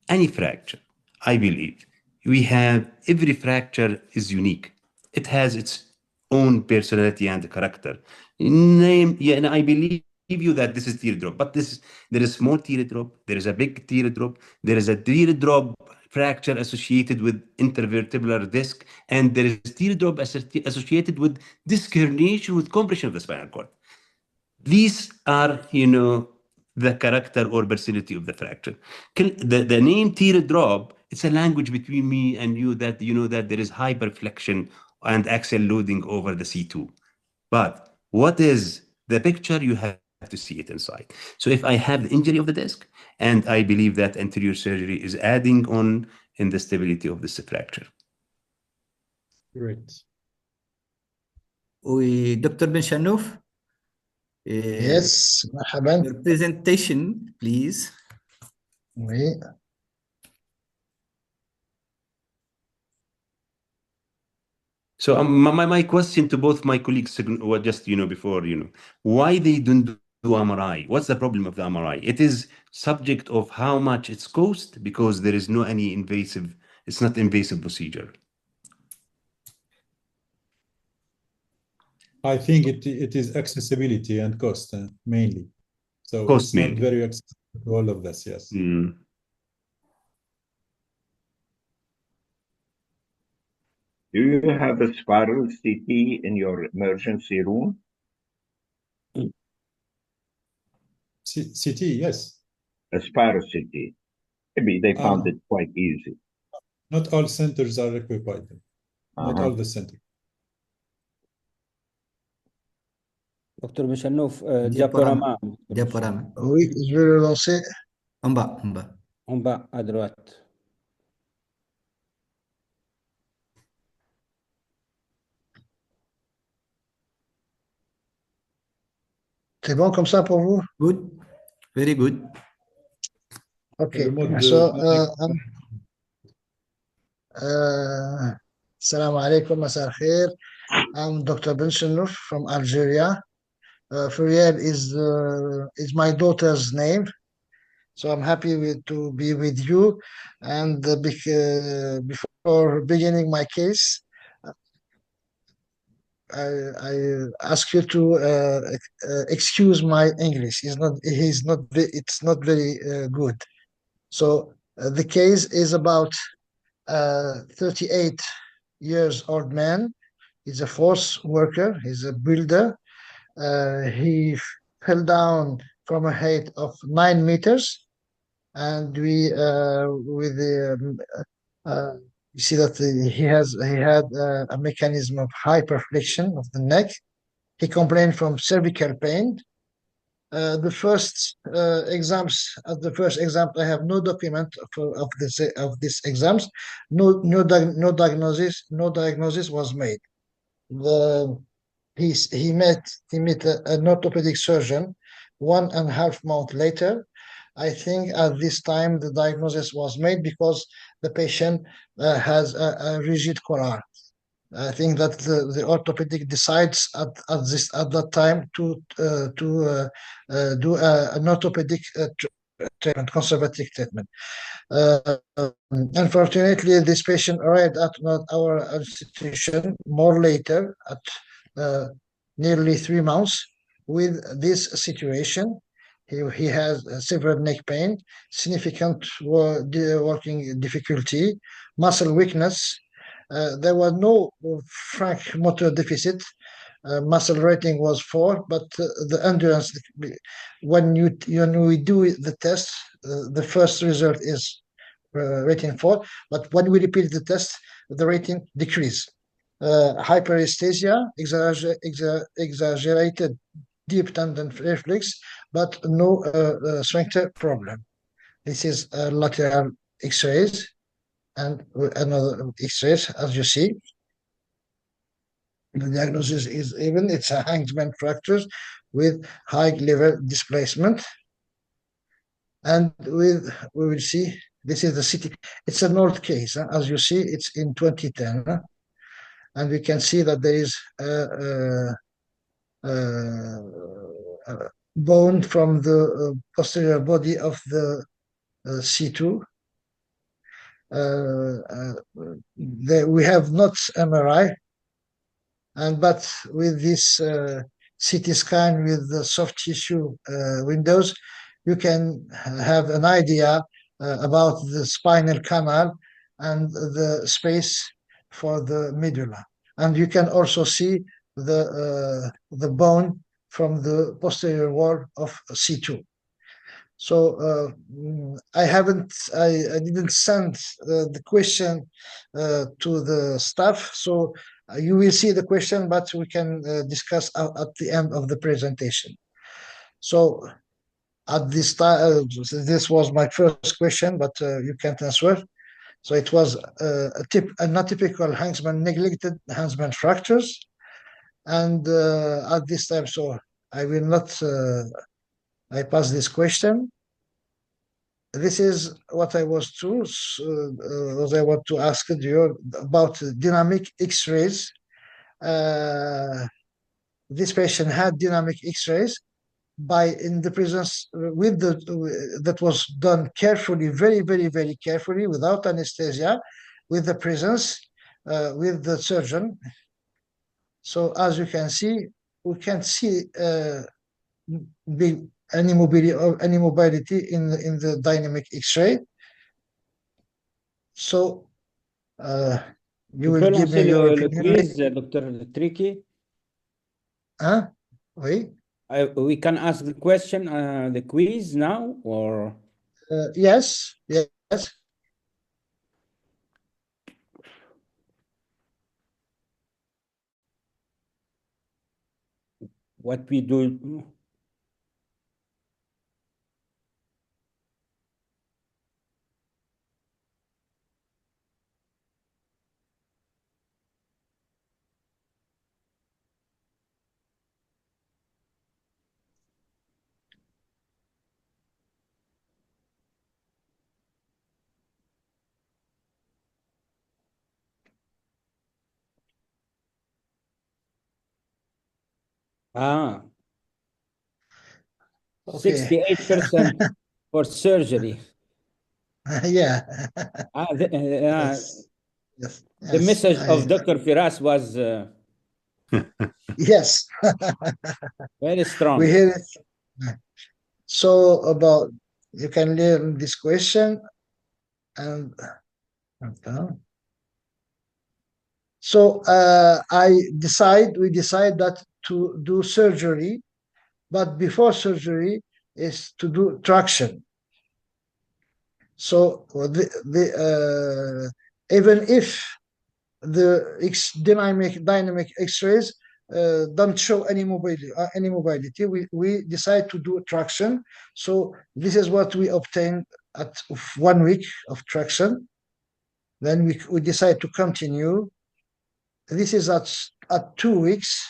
any fracture, I believe, every fracture is unique. It has its own personality and character. And I believe you that this is teardrop, but there is small teardrop, there is a big teardrop, there is a teardrop fracture associated with intervertebral disc, and there is teardrop associated with disc herniation with compression of the spinal cord. These are, the character or personality of the fracture. The name teardrop, it's a language between me and you that that there is hyperflexion and axial loading over the C2. But what is the picture? You have to see it inside. So if I have the injury of the disc, and I believe that anterior surgery is adding on in the stability of this fracture. Great. Dr. Ben Shanouf? Yes, مرحبا. Your presentation, please. Oui. So my question to both my colleagues were just before why they don't do MRI. What's the problem of the MRI? It is subject of how much it's cost, because there is no any invasive. It's not invasive procedure. I think it is accessibility and cost mainly. So Cost it's mainly. not very accessible to all of this, yes. Mm. Do you have a spiral CT in your emergency room? CT, yes. A spiral CT. Maybe they found it quite easy. Not all centers are equipped by them. Not all the centers. Docteur Bechanouf, Diaporama. diaporama. Oui, je vais le lancer. En bas, en bas. En bas, à droite. C'est bon comme ça pour vous? Good. Very good. Okay. So, Assalamu alaikum, masar khair. I'm Dr. Ben Shanouf from Algeria. Furiel is my daughter's name. So I'm happy to be with you. And before beginning my case, I ask you to excuse my English. It's not very good. So the case is about 38 years old man. He's a force worker. He's a builder. He fell down from a height of 9 meters, and you see that he had a mechanism of hyperflexion of the neck. He complained from cervical pain. The first exams, at the first exam, I have no document of this exams. No diagnosis was made. He met an orthopedic surgeon 1.5 months later. I think at this time the diagnosis was made because the patient has a rigid collar. I think that the orthopedic decides at that time to do an orthopedic treatment, conservative treatment. Unfortunately, this patient arrived at our institution more later, at nearly 3 months, with this situation. He has severe neck pain, significant working difficulty, muscle weakness. There was no frank motor deficit. Muscle rating was 4, but the endurance, when we do the test, the first result is rating 4, but when we repeat the test, the rating decrease. Hyperesthesia, exaggerated deep tendon reflex, but no sphincter problem. This is lateral X-rays and another X-rays, as you see. The diagnosis is even, it's a Hangsman fractures with high level displacement. And we will see, this is the CT. It's an old case. As you see, it's in 2010. And we can see that there is a bone from the posterior body of the C2. We have not MRI, but with this CT scan with the soft tissue windows, you can have an idea about the spinal canal and the space for the medulla. And you can also see the bone from the posterior wall of C2. So I didn't send the question to the staff. So you will see the question, but we can discuss at the end of the presentation. So at this time, this was my first question, but you can't answer. So it was an atypical Hangsman, neglected Hangsman fractures. And at this time, so I will not, I pass this question. This is what I was to, I want to ask you about dynamic X-rays. This patient had dynamic X-rays in the presence with that was done carefully, very, very, very carefully, without anesthesia, with the presence with the surgeon. So as you can see, we can see any mobility in the dynamic X-ray. So you will give me your opinion. Quiz, Dr. Tricky. Huh? Oui. We can ask the question, the quiz now, or? Yes, yes. What we do? Ah, Okay. 68% for surgery. Yeah. Yes. Yes. The message of Dr. Firas was yes. very strong. We hear it. So about you can learn this question and okay. So we decide that to do surgery, but before surgery is to do traction. So even if the dynamic X-rays don't show any mobility, we decide to do traction. So this is what we obtain at 1 week of traction. Then we decide to continue. This is at 2 weeks,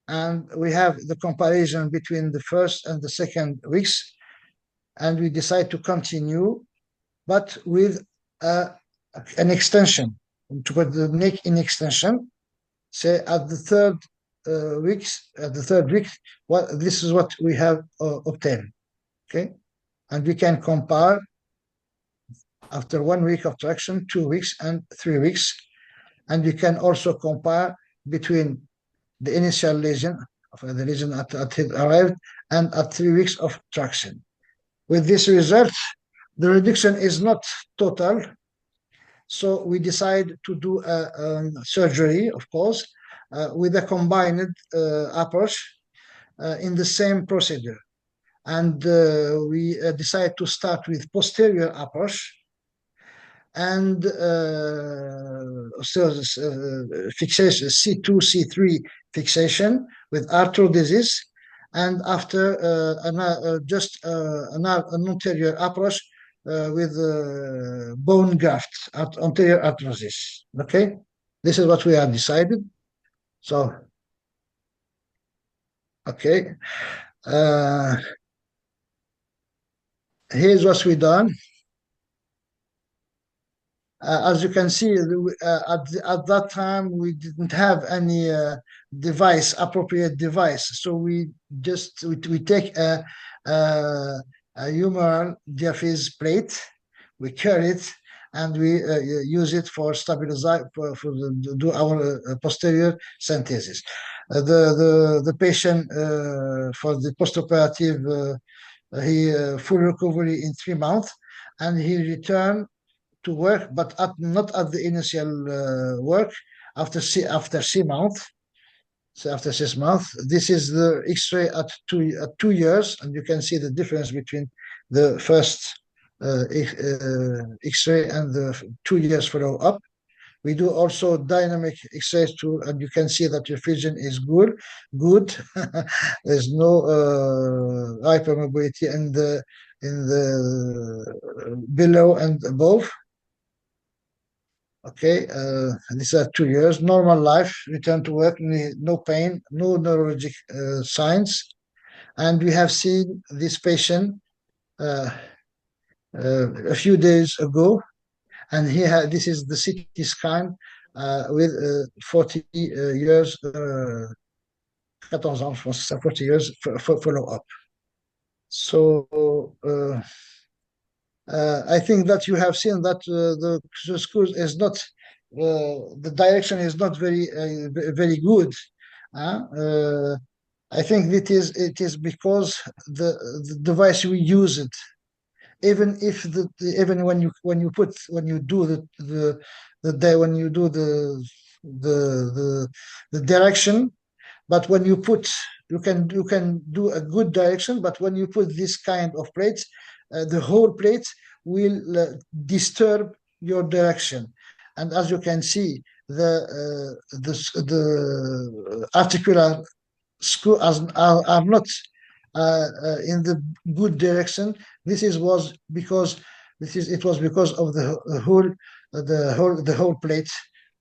and we have the comparison between the first and the second weeks, and we decide to continue, but with an extension, to put the neck in extension. Say at the third week, this is what we have obtained. Okay, and we can compare after 1 week of traction, 2 weeks, and 3 weeks. And we can also compare between the initial lesion, the lesion at it arrived, and at 3 weeks of traction. With this result, the reduction is not total. So we decide to do a surgery, of course, with a combined approach in the same procedure. And we decide to start with posterior approach and fixation, C2, C3 fixation with arthrodesis, and after an anterior approach with bone graft at anterior arthrosis. Okay, this is what we have decided. So, okay, here's what we done. As you can see, at that time we didn't have any appropriate device, so we take a humeral diaphyse plate, we carry it, and we use it for stabilize do our posterior synthesis. The patient for the postoperative, he full recovery in 3 months, and he returned to work, but not at the initial work after 6 months. So after 6 months, this is the X-ray at 2 years, and you can see the difference between the first X-ray and the 2 years follow-up. We do also dynamic X-rays too, and you can see that your vision is good. There's no hypermobility in the below and above. Okay, these are 2 years. Normal life, return to work, no pain, no neurologic signs. And we have seen this patient a few days ago, and this is the CT scan with 40 years, 14 ans, je pense, 40 years follow-up. So I think that you have seen that the screws is not, the direction is not very good. I think it is because the device we use it, even when you do the direction, but when you can do a good direction, but when you put this kind of plates, the whole plate will disturb your direction. And as you can see, the articular screws are not in the good direction. It was because of the whole plate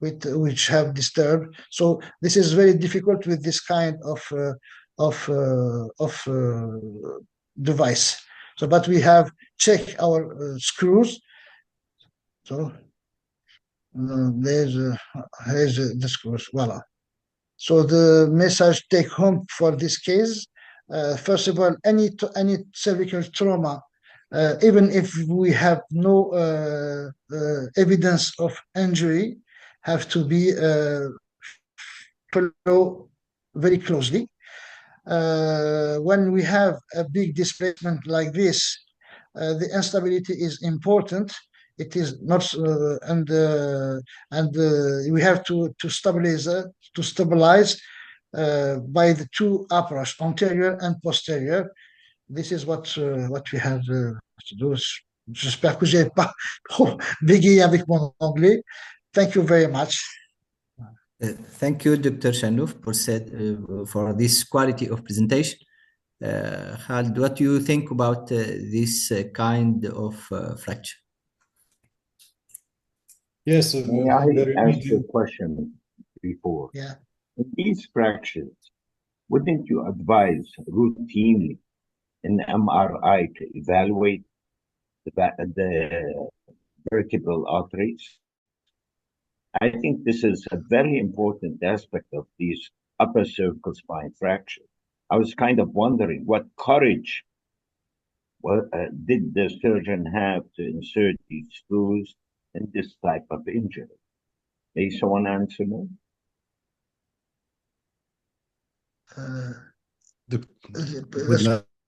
which have disturbed. So this is very difficult with this kind of device. So, but we have checked our screws. So here's the screws. Voila. So the message take home for this case, first of all, any cervical trauma, even if we have no evidence of injury, have to be followed very closely. When we have a big displacement like this, the instability is important. It is not, and we have to stabilize by the 2 approach, anterior and posterior. This is what we have to do. J'espère que j'ai pas trop bégayé avec mon anglais. Thank you very much. Thank you, Dr. Shanouf, for this quality of presentation. Khalid, what do you think about this kind of fracture? Yes. May I ask you a question before? Yeah. In these fractures, wouldn't you advise routinely in MRI to evaluate the vertebral arteries? I think this is a very important aspect of these upper cervical spine fractures. I was kind of wondering what courage did the surgeon have to insert these screws in this type of injury? May someone answer me?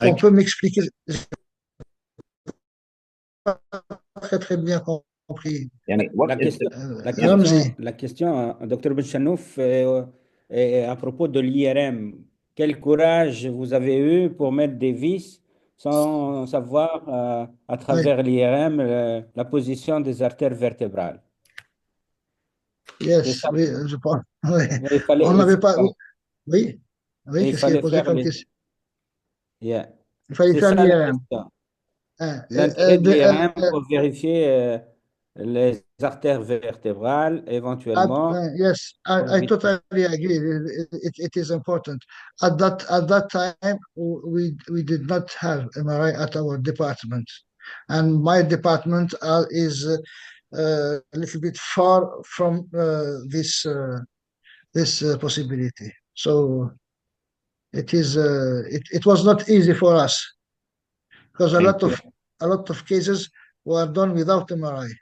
On peut m'expliquer? Pas très bien compris. La question, Dr. Benchanouf, est à propos de l'IRM. Quel courage vous avez eu pour mettre des vis sans savoir à travers l'IRM la position des artères vertébrales? Yes, oui, je pense. Oui. Il fallait, On n'avait pas. Oui. Oui, Il qu'est-ce qu'il a fallait posé faire comme les... question? Yeah. Il fallait C'est faire ça la l'IRM. question. L'intérêt de l'IRM pour vérifier les artères vertébrales, éventuellement. Yes, I totally agree. It is important. At that time, we did not have MRI at our department, and my department is a little bit far from this possibility. So it was not easy for us because a lot of cases were done without MRI.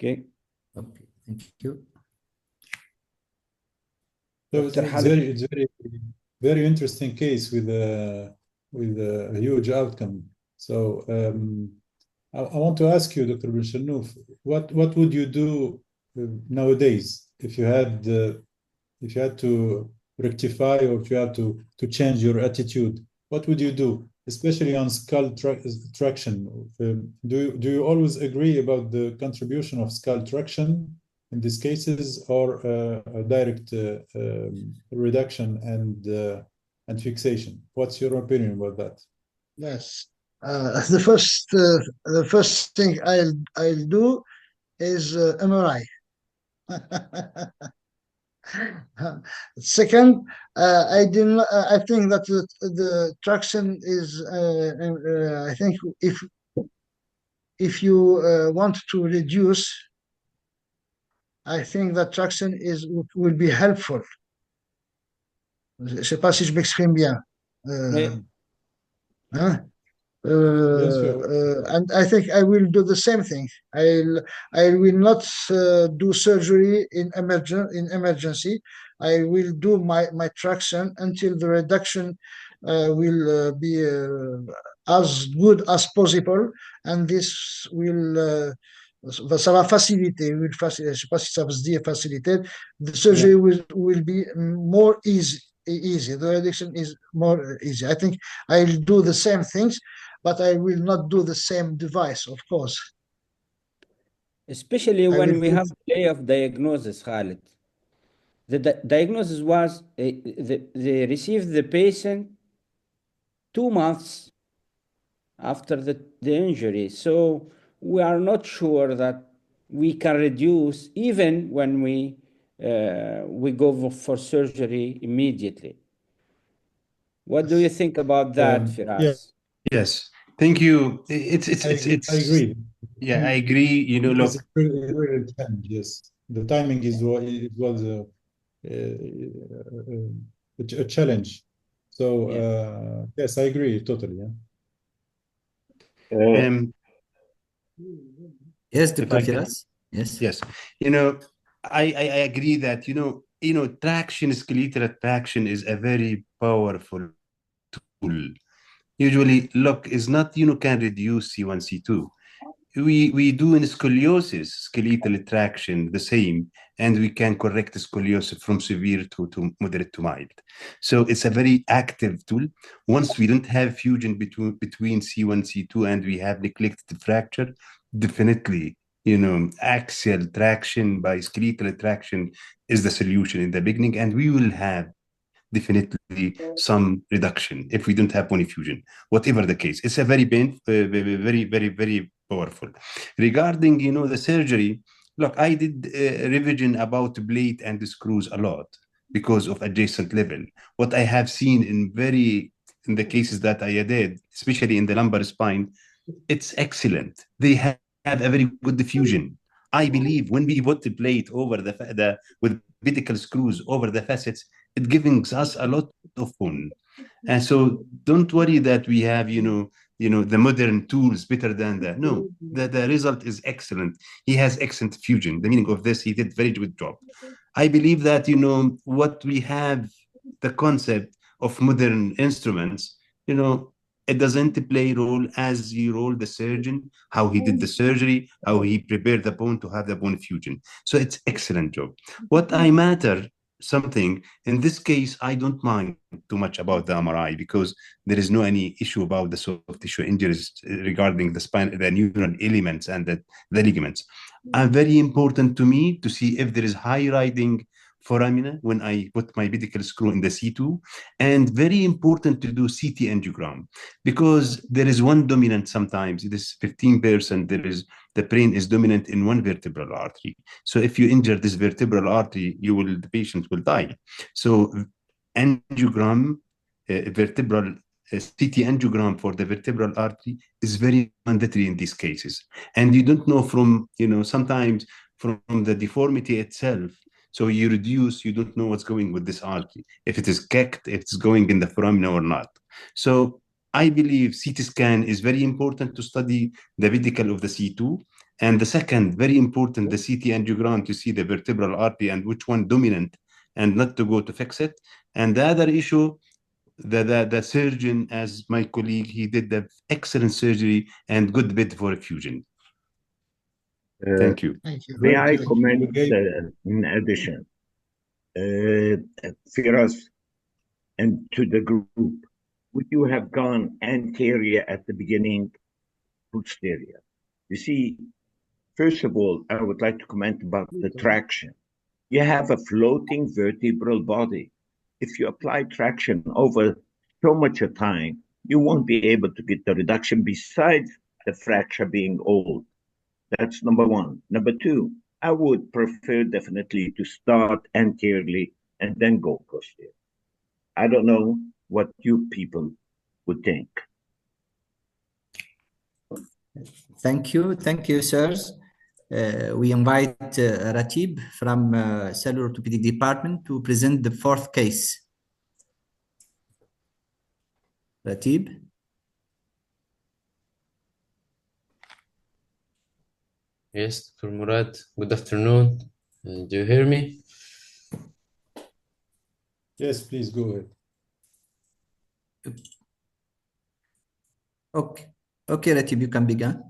Okay. Okay, thank you. So it's very interesting case with a huge outcome. So I want to ask you, Dr. Ben Shannouf, what would you do nowadays if you had to rectify, or if you had to change your attitude? What would you do, especially on skull traction? Do you always agree about the contribution of skull traction in these cases, or a direct reduction and fixation? What's your opinion about that? Yes, the first thing I'll do is MRI. Second, I think that the traction is. I think if you want to reduce, I think that traction will be helpful. Je ne sais pas si je m'exprime bien. Hein? And I think I will do the same thing. I will not do surgery in emergency. I will do my traction until the reduction will be as good as possible, and this will ça va faciliter. Je sais pas si ça se dit faciliter. The surgery will be more easy. The reduction is more easy. I think I'll do the same things, but I will not do the same device, of course. Especially when we have delay of diagnosis, Khalid. The diagnosis was they received the patient 2 months after the injury. So we are not sure that we can reduce even when we go for surgery immediately. What do you think about that, Firas? Yes, thank you. I agree. Yeah, I agree. You know, look, it's really a challenge. Yes, the timing was a challenge. So yes, I agree totally. Yeah. Yes, Dr. Firas. Yes. Yes. You know, I agree that traction, skeletal traction is a very powerful tool. Usually, look, is not can reduce C1, C2. We do in scoliosis, skeletal traction, the same, and we can correct scoliosis from severe to moderate to mild. So it's a very active tool. Once we don't have fusion between C1, C2, and we have neglected fracture, definitely, axial traction by skeletal traction is the solution in the beginning, and we will have definitely some reduction if we don't have bony fusion, whatever the case. It's a very painful, very, very, very powerful. Regarding, the surgery, look, I did revision about blade and the screws a lot because of adjacent level. What I have seen in the cases that I did, especially in the lumbar spine, it's excellent. They have a very good diffusion. I believe when we put the plate over with pedicle screws over the facets, it gives us a lot of bone. And so don't worry that we have, the modern tools better than that. No, the result is excellent. He has excellent fusion. The meaning of this, he did very good job. I believe that, what we have, the concept of modern instruments, it doesn't play a role as you roll the surgeon, how he did the surgery, how he prepared the bone to have the bone fusion. So it's excellent job. What I matter something in this case, I don't mind too much about the MRI because there is no any issue about the soft tissue injuries regarding the spine, the neural elements and the ligaments. Very important to me to see if there is high riding foramina when I put my pedicle screw in the C2. And very important to do CT angiogram, because there is one dominant sometimes, it is 15%, the brain is dominant in one vertebral artery. So if you injure this vertebral artery, the patient will die. So angiogram, vertebral CT angiogram for the vertebral artery is very mandatory in these cases. And you don't know from, sometimes from the deformity itself. So you don't know what's going with this artery, if it is kicked, if it's going in the foramina or not. So I believe CT scan is very important to study the pedicle of the C2. And the second, very important, the CT angiogram to see the vertebral artery and which one dominant, and not to go to fix it. And the other issue, the surgeon, as my colleague, he did the excellent surgery and good bed for fusion. Thank you. Thank you. May I comment in addition, Firas, and to the group, would you have gone anterior at the beginning, posterior? You see, first of all, I would like to comment about the traction. You have a floating vertebral body. If you apply traction over so much a time, you won't be able to get the reduction besides the fracture being old. That's number one. Number two, I would prefer definitely to start anteriorly and then go posterior. I don't know what you people would think. Thank you, sirs. We invite Ratib from Cellular Orthopedic Department to present the fourth case. Ratib. Yes, Dr. Murad, good afternoon. Do you hear me? Yes, please go ahead. Okay, Ratib, you can begin.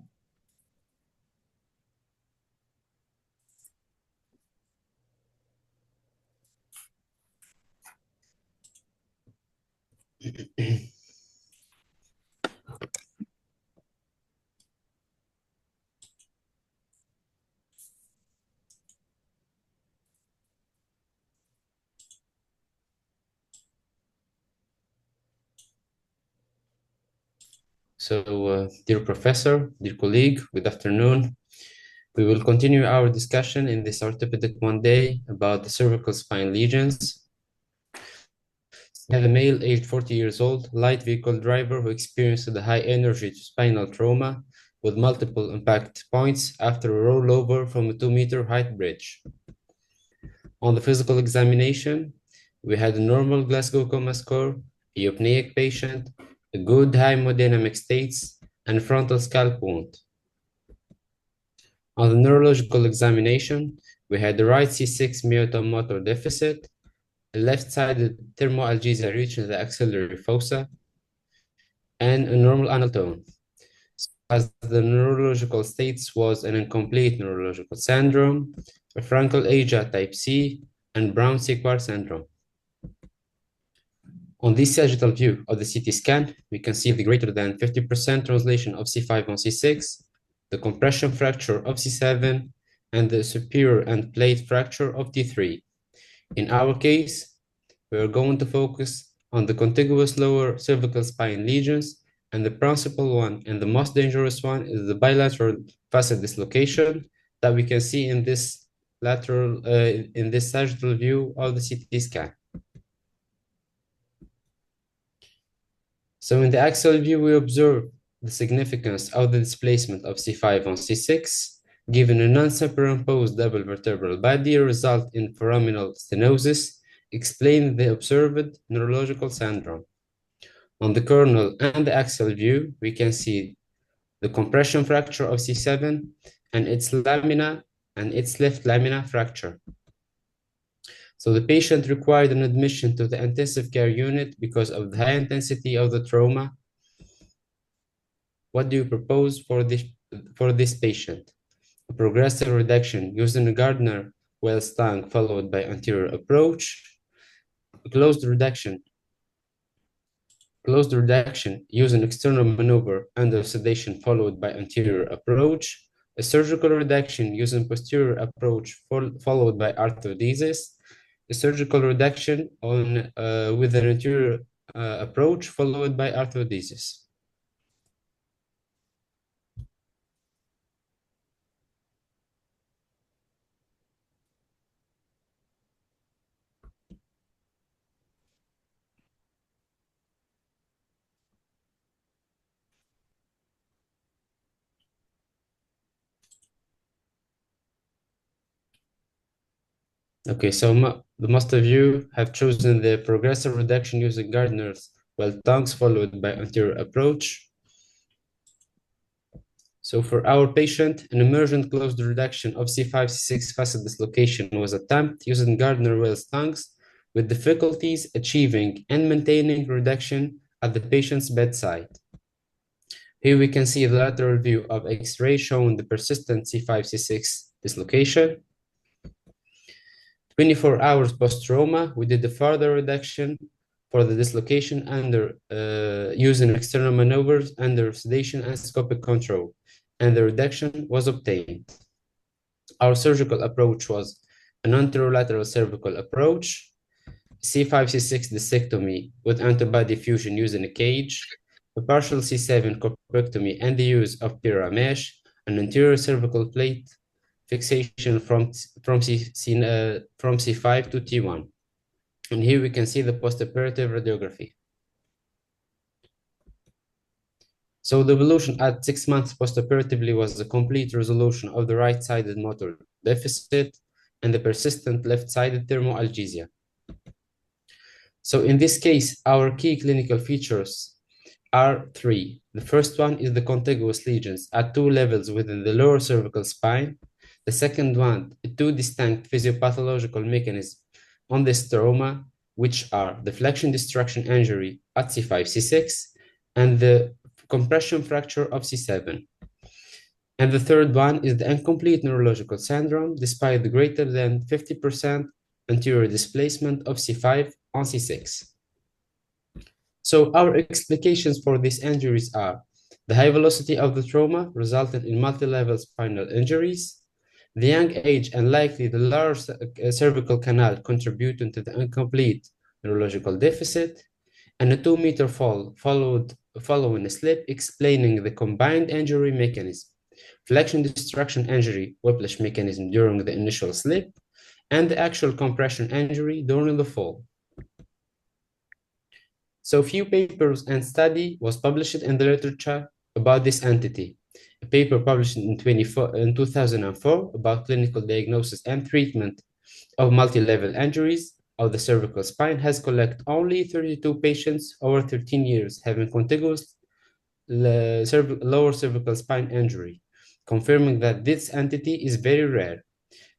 So, dear professor, dear colleague, good afternoon. We will continue our discussion in this orthopedic Monday about the cervical spine lesions. We have a male aged 40 years old, light vehicle driver who experienced a high energy spinal trauma with multiple impact points after a rollover from a 2-meter height bridge. On the physical examination, we had a normal Glasgow Coma score, a eupneic patient, a good hemodynamic states, and frontal scalp wound. On the neurological examination, we had the right C6 myotomotor deficit, a left-sided thermoalgesia reaching the axillary fossa, and a normal anal tone. As the neurological states was an incomplete neurological syndrome, a Frankel-Aja type C, and Brown-Séquard syndrome. On this sagittal view of the CT scan, we can see the greater than 50% translation of C5 on C6, the compression fracture of C7, and the superior end plate fracture of T3. In our case, we are going to focus on the contiguous lower cervical spine lesions, and the principal one and the most dangerous one is the bilateral facet dislocation that we can see in this sagittal view of the CT scan. So in the axial view, we observe the significance of the displacement of C5 on C6, given a non-superimposed double vertebral body result in foraminal stenosis, explain the observed neurological syndrome. On the coronal and the axial view, we can see the compression fracture of C7 and its lamina and its left lamina fracture. So the patient required an admission to the intensive care unit because of the high intensity of the trauma. What do you propose for this patient? A progressive reduction using a Gardner Wells tongue followed by anterior approach, a closed reduction using external maneuver under sedation followed by anterior approach, a surgical reduction using posterior approach followed by arthrodesis, a surgical reduction on with an anterior approach followed by arthrodesis. Okay, so the most of you have chosen the progressive reduction using Gardner's well tongues followed by anterior approach. So for our patient, an emergent closed reduction of C5, C6 facet dislocation was attempted using Gardner-Wells tongues with difficulties achieving and maintaining reduction at the patient's bedside. Here we can see the lateral view of X-ray showing the persistent C5, C6 dislocation. 24 hours post-trauma, we did a further reduction for the dislocation under using external maneuvers under sedation and scopic control, and the reduction was obtained. Our surgical approach was an anterolateral cervical approach, C5, C6 discectomy with antibody fusion using a cage, a partial C7 corpectomy and the use of PIRA mesh, an anterior cervical plate fixation from C5 to T1. And here we can see the postoperative radiography. So the evolution at 6 months postoperatively was the complete resolution of the right-sided motor deficit and the persistent left-sided thermoalgesia. So in this case, our key clinical features are three. The first one is the contiguous lesions at 2 levels within the lower cervical spine. The second one, 2 distinct physiopathological mechanisms on this trauma, which are the flexion destruction injury at C5, C6, and the compression fracture of C7. And the third one is the incomplete neurological syndrome, despite the greater than 50% anterior displacement of C5 on C6. So our explications for these injuries are the high velocity of the trauma resulted in multi-level spinal injuries, the young age and likely the large cervical canal contributing to the incomplete neurological deficit, and a 2-meter fall following a slip explaining the combined injury mechanism, flexion destruction injury, whiplash mechanism during the initial slip, and the actual compression injury during the fall. So few papers and study was published in the literature about this entity. A paper published in 2004 about clinical diagnosis and treatment of multi-level injuries of the cervical spine has collected only 32 patients over 13 years having contiguous lower cervical spine injury, confirming that this entity is very rare.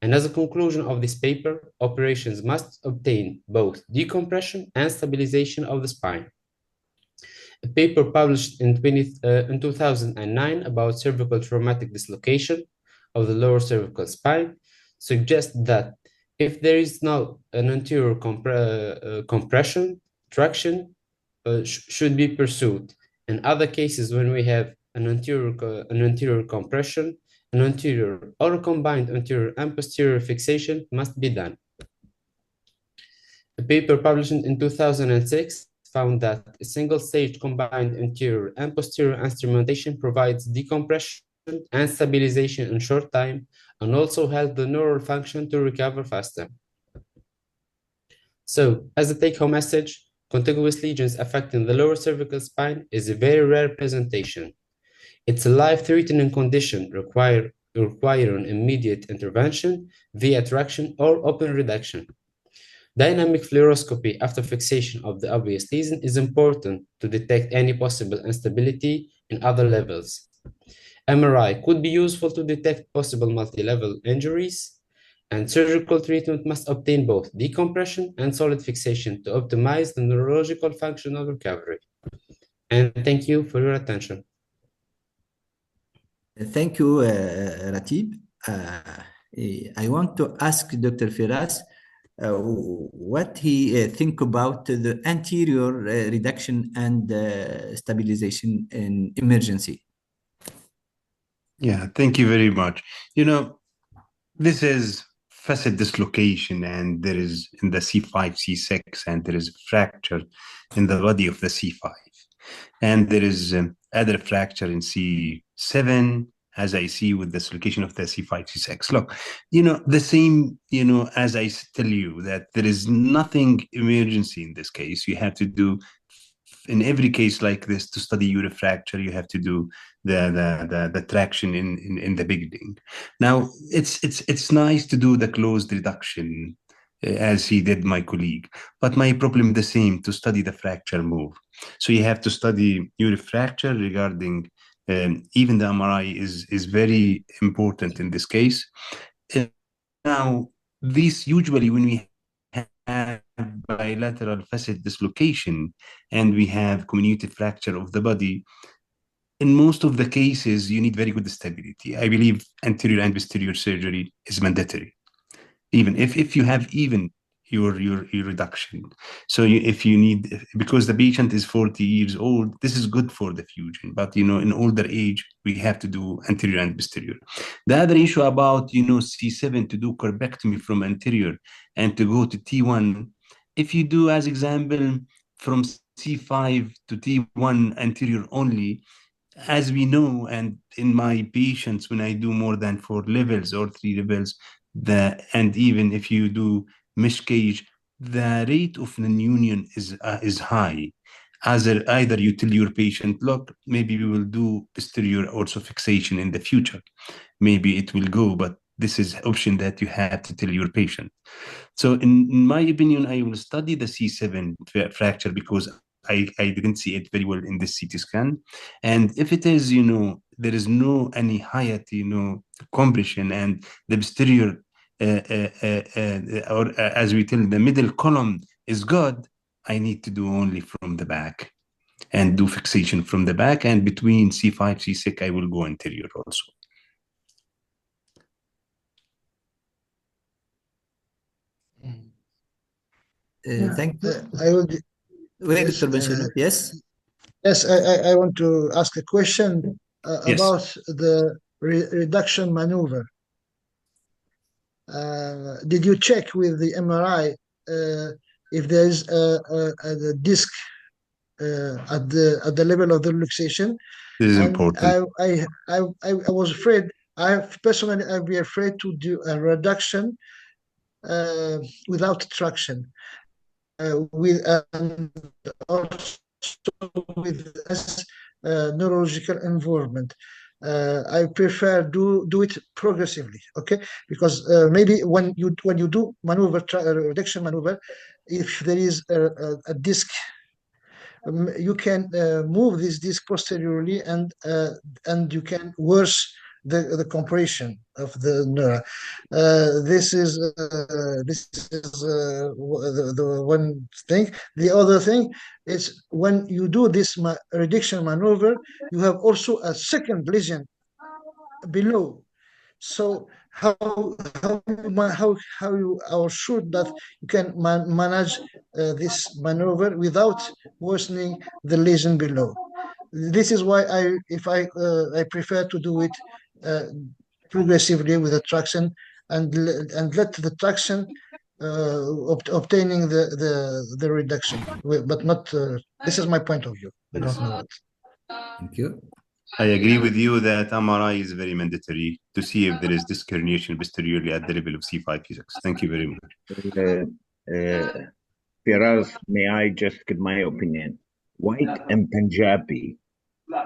And as a conclusion of this paper, operations must obtain both decompression and stabilization of the spine. A paper published in 2009 about cervical traumatic dislocation of the lower cervical spine suggests that if there is now an anterior compression, traction should be pursued. In other cases, when we have an anterior compression, an anterior or a combined anterior and posterior fixation must be done. A paper published in 2006 found that a single-stage combined anterior and posterior instrumentation provides decompression and stabilization in short time and also helps the neural function to recover faster. So, as a take-home message, contiguous lesions affecting the lower cervical spine is a very rare presentation. It's a life-threatening condition requiring immediate intervention via traction or open reduction. Dynamic fluoroscopy after fixation of the obvious lesion is important to detect any possible instability in other levels. MRI could be useful to detect possible multi-level injuries, and surgical treatment must obtain both decompression and solid fixation to optimize the neurological functional recovery. And thank you for your attention. Thank you, Ratib. I want to ask Dr. Firas what he think about the anterior reduction and stabilization in emergency. Yeah, thank you very much. You know, this is facet dislocation, and there is in the C5, C6, and there is fracture in the body of the C5. And there is other fracture in C7, as I see with the dislocation of the C5, C6. Look, the same, as I tell you that there is nothing emergency in this case. You have to do, in every case like this, to study your fracture, you have to do the traction in the beginning. Now, it's nice to do the closed reduction, as he did, my colleague. But my problem is the same, to study the fracture move. So you have to study your fracture regarding, even the MRI is very important in this case. Now, this usually when we have bilateral facet dislocation and we have comminuted fracture of the body, in most of the cases, you need very good stability. I believe anterior and posterior surgery is mandatory, even if you have even your reduction. So if you need, because the patient is 40 years old, this is good for the fusion. But in older age, we have to do anterior and posterior. The other issue about C7 to do corpectomy from anterior and to go to T1, if you do, as example, from C5 to T1 anterior only, as we know, and in my patients, when I do more than 4 levels or 3 levels, and even if you do mesh cage, the rate of non-union is high. Either you tell your patient, look, maybe we will do posterior also fixation in the future. Maybe it will go, but this is option that you have to tell your patient. So in my opinion, I will study the C7 fracture because I didn't see it very well in this CT scan. And if it is, there is no any height, compression, and the posterior, or as we tell, the middle column is good, I need to do only from the back and do fixation from the back. And between C5, C6, I will go anterior also. Thank you. I would. Wait, Yes, Dr. Benshano. Yes. Yes, I want to ask a question Yes. about the reduction maneuver. Did you check with the MRI if there is a disc at the level of the luxation? This is And important. I was afraid. Personally, I'd be afraid to do a reduction without traction, with also with less neurological involvement. I prefer do it progressively, okay? Because maybe when you do maneuver, reduction maneuver, if there is a disc, you can move this disc posteriorly, and you can worse the compression of the neuron. This is the one thing. The other thing is when you do this reduction maneuver, you have also a second lesion below. So how you are sure that you can manage this maneuver without worsening the lesion below? This is why I prefer to do it progressively with the traction, and let the traction obtaining the reduction, but not. This is my point of view. I don't know what. Thank you. I agree with you that MRI is very mandatory to see if there is disc herniation posteriorly at the level of C5, C6. Thank you very much. Firas, may I just give my opinion? White and Punjabi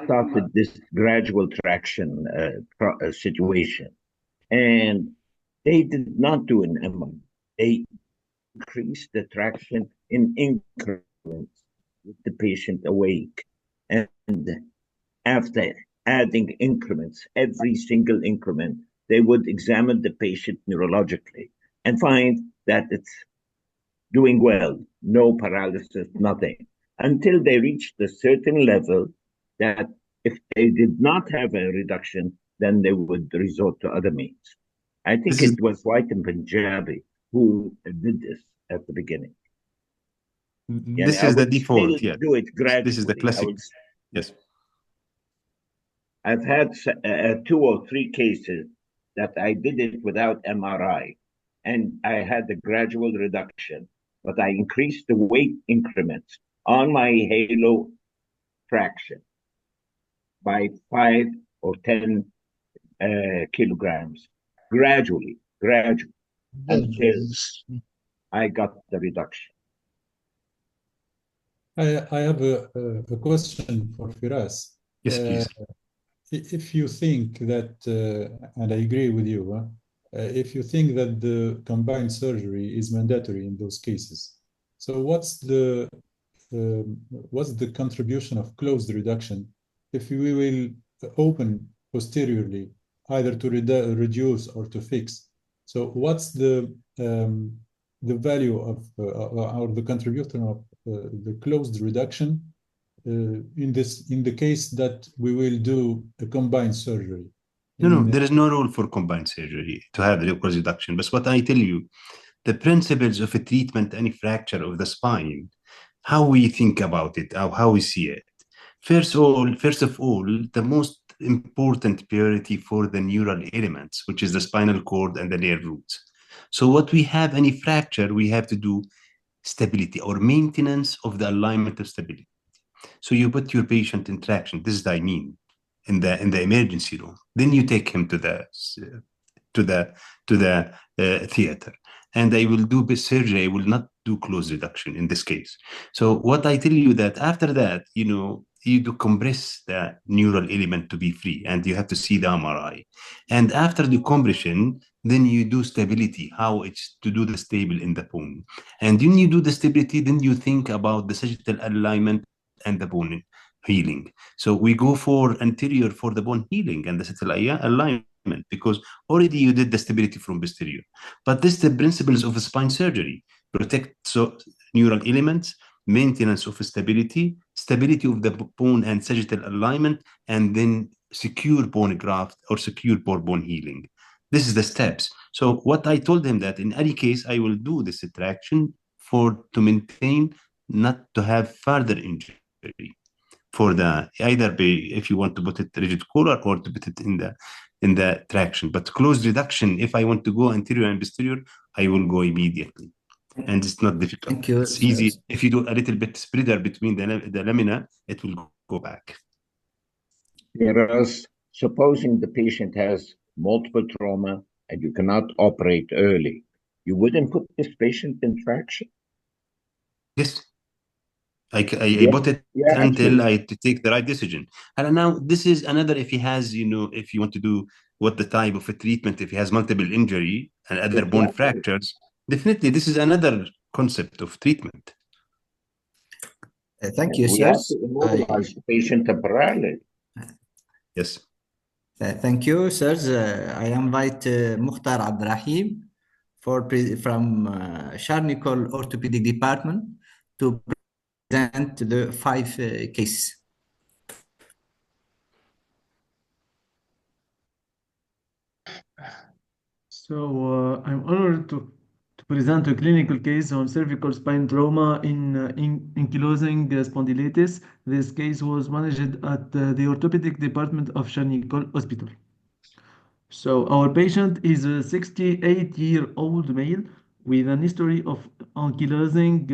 started this gradual traction situation, and they did not do an MRI. They increased the traction in increments with the patient awake, and after adding increments, every single increment, they would examine the patient neurologically and find that it's doing well, no paralysis, nothing, until they reached a certain level that if they did not have a reduction, then they would resort to other means. I think it was White and Punjabi who did this at the beginning. This is the default, yeah. Do it gradually. This is the classic. Yes. I've had 2 or 3 cases that I did it without MRI, and I had the gradual reduction, but I increased the weight increments on my halo fraction by 5 or 10 kilograms, gradually, until I got the reduction. I have a question for Firas. Yes, please. If you think that, and I agree with you, if you think that the combined surgery is mandatory in those cases, so what's the contribution of closed reduction if we will open posteriorly, either to reduce or to fix? So what's the value of or the contribution of the closed reduction in the case that we will do a combined surgery? No, there is no role for combined surgery to have the closed reduction. But what I tell you, the principles of a treatment, any fracture of the spine, how we think about it, how we see it. First of all, the most important priority for the neural elements, which is the spinal cord and the nerve roots. So what we have any fracture, we have to do stability or maintenance of the alignment of stability. So you put your patient in traction. This is what I mean in the emergency room. Then you take him to the theater, and I will do surgery. I will not do close reduction in this case. So what I tell you that after that, you do compress the neural element to be free, and you have to see the MRI. And after the compression, then you do stability, how it's to do the stable in the bone. And when you do the stability, then you think about the sagittal alignment and the bone healing. So we go for anterior for the bone healing and the sagittal alignment, because already you did the stability from posterior. But this is the principles of spine surgery: protect neural elements, maintenance of stability of the bone and sagittal alignment, and then secure bone graft or secure bone healing. This is the steps. So what I told him that in any case, I will do this traction to maintain, not to have further injury. For the either if you want to put it rigid collar or to put it in the traction. But closed reduction, if I want to go anterior and posterior, I will go immediately. And it's not difficult. Thank you. It's easy. If you do a little bit spreader between the lamina, it will go back. Whereas supposing the patient has multiple trauma and you cannot operate early, you wouldn't put this patient in traction? Yes. I put it until I take the right decision. And now this is another, if he has, if you want to do what the type of a treatment, if he has multiple injury and other bone fractures, definitely this is another concept of treatment. Thank you, We sir. have to immobilize the patient temporarily. Yes. Thank you, sirs. I invite Mukhtar Abdrahim from Charnicol Orthopedic Department to present the 5 cases. So I'm honored to present a clinical case on cervical spine trauma in ankylosing spondylitis. This case was managed at the orthopedic department of Charnicol Hospital. So our patient is a 68-year-old male with an history of ankylosing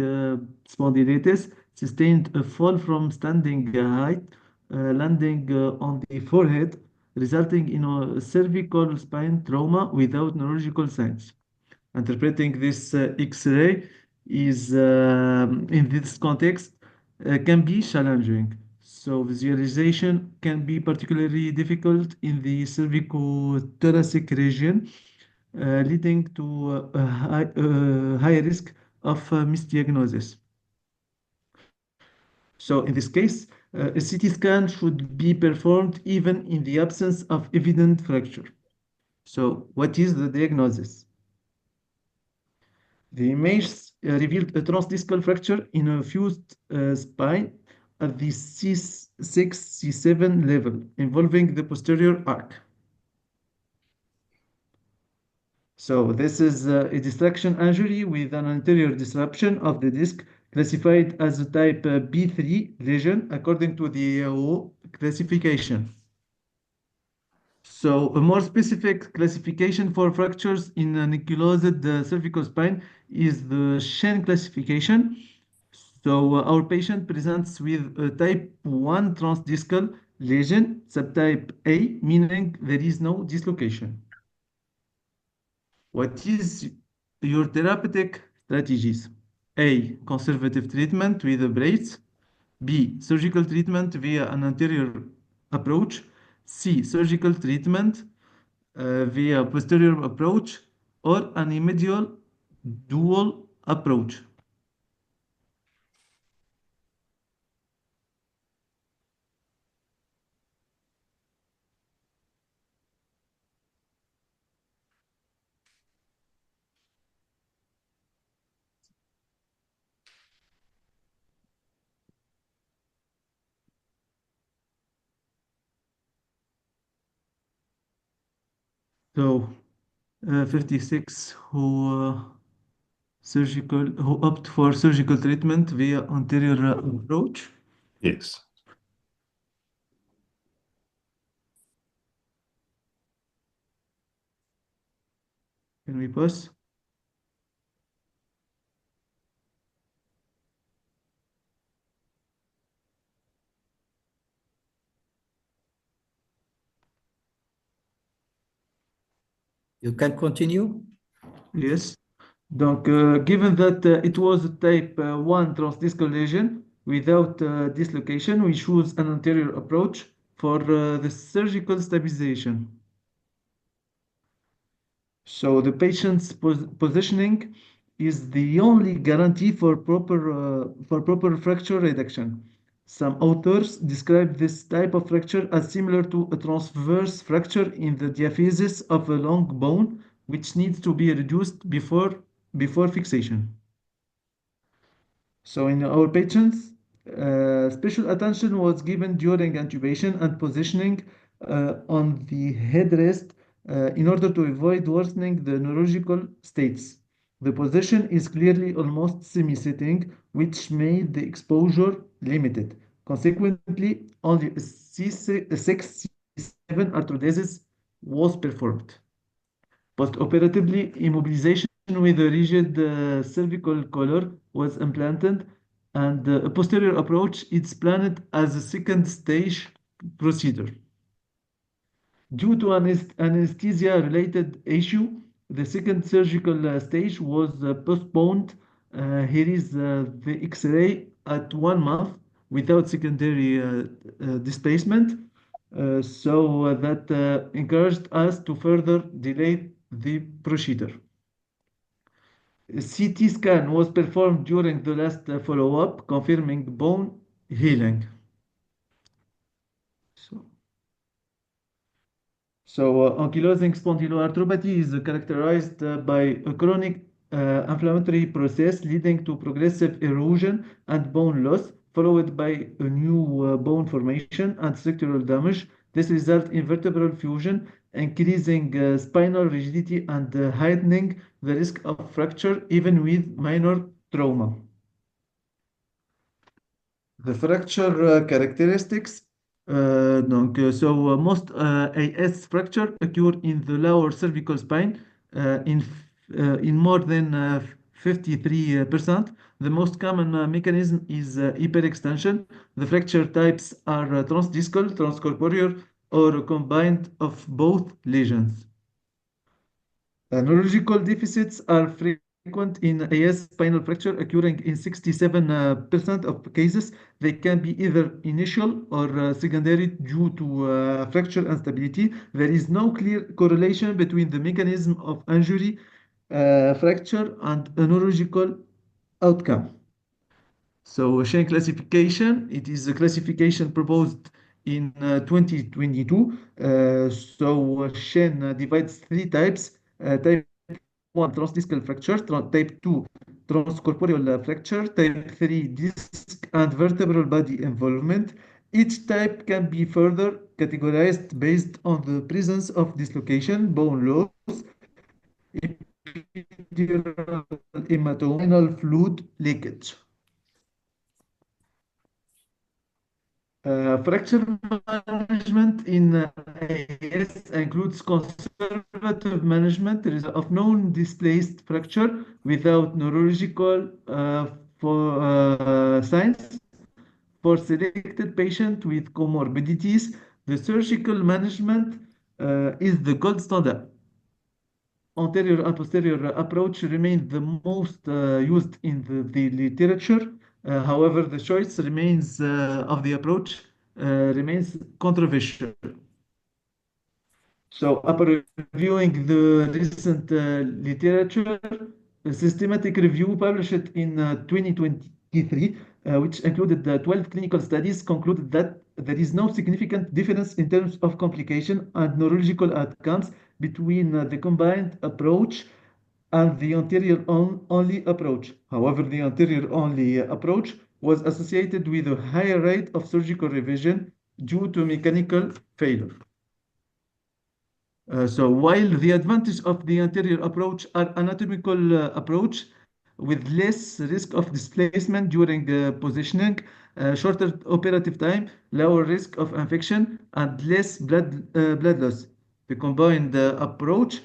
spondylitis, sustained a fall from standing height, landing on the forehead, resulting in a cervical spine trauma without neurological signs. Interpreting this X-ray is, in this context, can be challenging. So visualization can be particularly difficult in the cervicothoracic region, leading to a high risk of misdiagnosis. So in this case, a CT scan should be performed even in the absence of evident fracture. So what is the diagnosis? The image revealed a transdiscal fracture in a fused spine at the C6, C7 level, involving the posterior arc. So this is a distraction injury with an anterior disruption of the disc, classified as a type B3 lesion according to the AO classification. So a more specific classification for fractures in an ankylosed cervical spine is the Shen classification. So our patient presents with a type 1 transdiscal lesion, subtype A, meaning there is no dislocation. What is your therapeutic strategies? A, conservative treatment with a brace. B, surgical treatment via an anterior approach. C, surgical treatment via posterior approach, or an immediate dual approach. So 56 who opt for surgical treatment via anterior approach. Yes. Can we pause? You can continue. Yes. Donc, given that it was a type 1 transdiscal lesion without dislocation, we choose an anterior approach for the surgical stabilization. So the patient's positioning is the only guarantee for proper fracture reduction. Some authors describe this type of fracture as similar to a transverse fracture in the diaphysis of a long bone, which needs to be reduced before fixation. So in our patients, special attention was given during intubation and positioning on the headrest in order to avoid worsening the neurological states. The position is clearly almost semi-sitting, which made the exposure limited. Consequently, only a C6, C7 arthrodesis was performed. Postoperatively, immobilization with a rigid cervical collar was implanted, and a posterior approach is planned as a second stage procedure. Due to an anesthesia-related issue, the second surgical stage was postponed. Here is the X-ray at 1 month without secondary displacement. So that encouraged us to further delay the procedure. A CT scan was performed during the last follow-up, confirming bone healing. So ankylosing spondyloarthropathy is characterized by a chronic inflammatory process leading to progressive erosion and bone loss, followed by a new bone formation and structural damage. This results in vertebral fusion, increasing spinal rigidity and heightening the risk of fracture even with minor trauma. The fracture characteristics. Most AS fracture occur in the lower cervical spine in more than 53%. The most common mechanism is hyperextension. The fracture types are transdiscal, transcorporeal, or combined of both lesions. Neurological deficits are frequent in AS spinal fracture, occurring in 67% of cases. They can be either initial or secondary due to fracture instability. There is no clear correlation between the mechanism of injury, fracture, and a neurological outcome. So Shen classification, it is a classification proposed in 2022. Shen divides 3 types. Type 1 transdiscal fracture, type 2 transcorporeal fracture, type 3 disc and vertebral body involvement. Each type can be further categorized based on the presence of dislocation, bone loss, epidural hematominal fluid leakage. Fracture management in AS includes conservative management of known displaced fracture without neurological signs. For selected patients with comorbidities, the surgical management is the gold standard. Anterior and posterior approach remain the most used in the literature. However, the choice remains of the approach remains controversial. So, upon reviewing the recent literature, a systematic review published in 2023, which included 12 clinical studies, concluded that there is no significant difference in terms of complication and neurological outcomes between the combined approach and the anterior only approach. However, the anterior only approach was associated with a higher rate of surgical revision due to mechanical failure. So while the advantage of the anterior approach are anatomical approach with less risk of displacement during positioning, shorter operative time, lower risk of infection, and less blood loss. The combined approach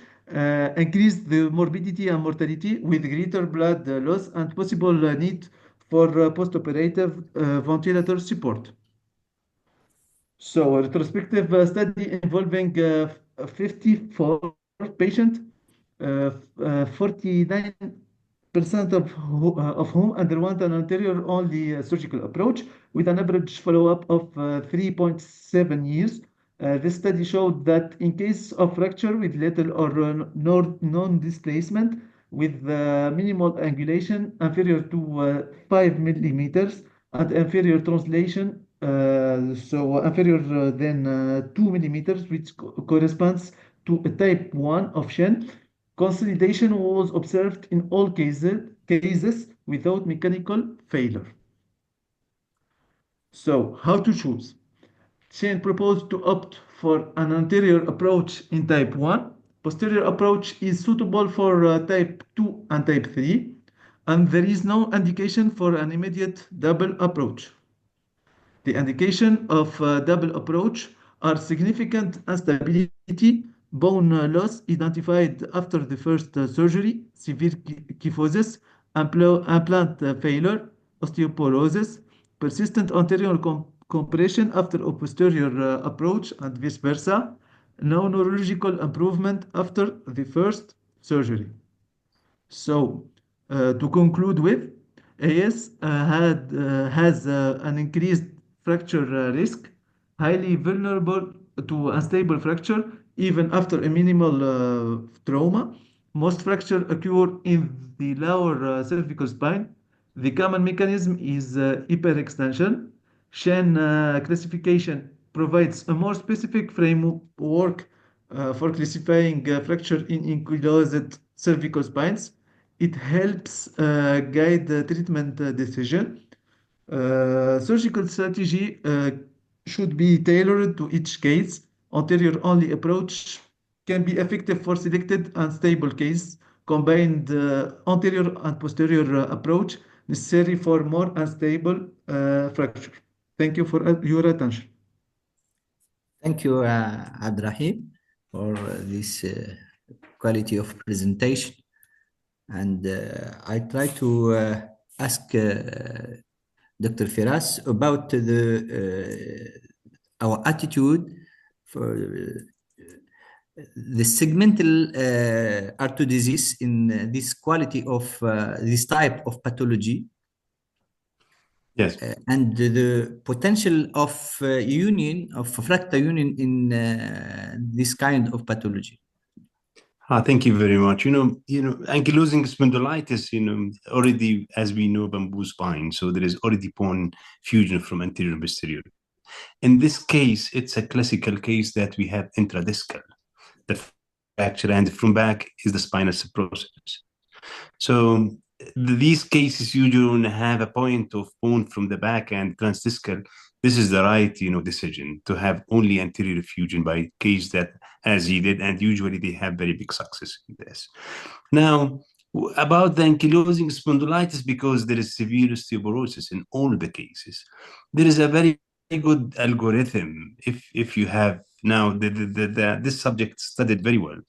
increased the morbidity and mortality with greater blood loss and possible need for post-operative ventilator support. So a retrospective study involving 54 patients, 49% of whom underwent an anterior only surgical approach with an average follow-up of 3.7 years. This study showed that in case of fracture with little or non-displacement with minimal angulation inferior to 5 millimeters and inferior translation, so inferior than 2 millimeters, which corresponds to a type 1 of shin. Consolidation was observed in all cases without mechanical failure. So, how to choose? Chen proposed to opt for an anterior approach in type 1. Posterior approach is suitable for type 2 and type 3, and there is no indication for an immediate double approach. The indication of double approach are significant instability, bone loss identified after the first surgery, severe kyphosis, implant failure, osteoporosis, persistent anterior compression after a posterior approach, and vice versa, no neurological improvement after the first surgery. So, to conclude with, AS has an increased fracture risk, highly vulnerable to unstable fracture even after a minimal trauma. Most fracture occur in the lower cervical spine. The common mechanism is hyperextension. Shen classification provides a more specific framework for classifying fracture in enclosed cervical spines. It helps guide the treatment decision. Surgical strategy should be tailored to each case. Anterior only approach can be effective for selected and stable case. Combined anterior and posterior approach necessary for more unstable fracture. Thank you for your attention. Thank you, Abdrahim, for this quality of presentation. And I try to ask Dr. Firas about our attitude for the segmental arthrodesis in this quality of this type of pathology. Yes. And the potential of union, of fractal union in this kind of pathology. Thank you very much. Ankylosing spondylitis, already, as we know, bamboo spine. So there is already bone fusion from anterior and posterior. In this case, it's a classical case that we have intradiscal, the fracture, and from back is the spinal subprocess. So these cases usually have a point of bone from the back and transdiscal. This is the right, decision to have only anterior fusion by case that as he did, and usually they have very big success in this. Now, about the ankylosing spondylitis, because there is severe osteoporosis in all the cases, there is a very good algorithm if you have now this subject studied very well,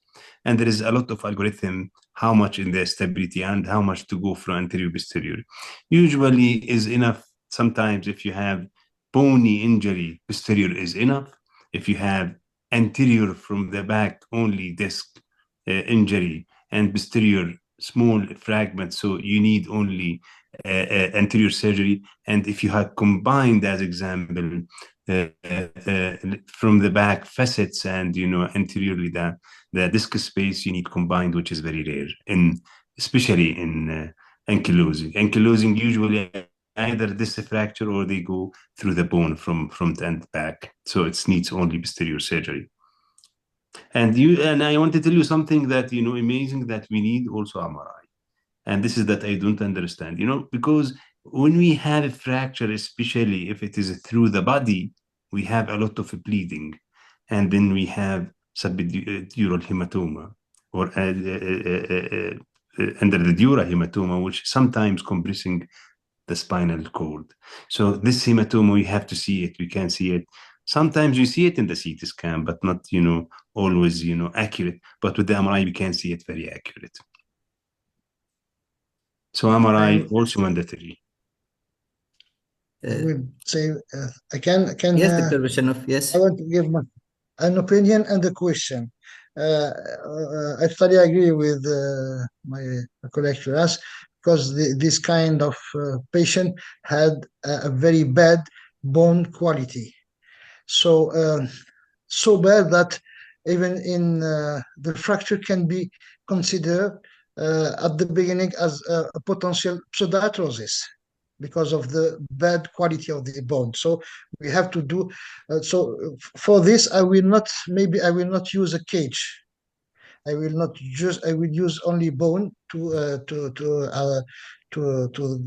and there is a lot of algorithm how much in the stability and how much to go from anterior posterior. Usually is enough. Sometimes if you have bony injury, posterior is enough. If you have anterior from the back only disc injury and posterior small fragment, so you need only anterior surgery. And if you have combined, as example, from the back facets and anteriorly the disc space, you need combined, which is very rare especially in ankylosing. Ankylosing usually either disc fracture or they go through the bone from front and back, so it needs only posterior surgery. And I want to tell you something that amazing, that we need also MRI. And this is that I don't understand, because when we have a fracture, especially if it is through the body, we have a lot of bleeding, and then we have subdural hematoma or under the dura hematoma, which sometimes compressing the spinal cord. So this hematoma, we have to see it. We can see it. Sometimes you see it in the CT scan, but not, always, accurate. But with the MRI, we can see it very accurate. So MRI also mandatory. I would say I can Yes, Dr. Bashanov, yes. I want to give an opinion and a question. I totally agree with my colleague Firas, because this kind of patient had a very bad bone quality. So bad that even in the fracture can be considered at the beginning as a potential pseudoarthrosis because of the bad quality of the bone. So we have to do so. For this, I will not use a cage. I will use only bone to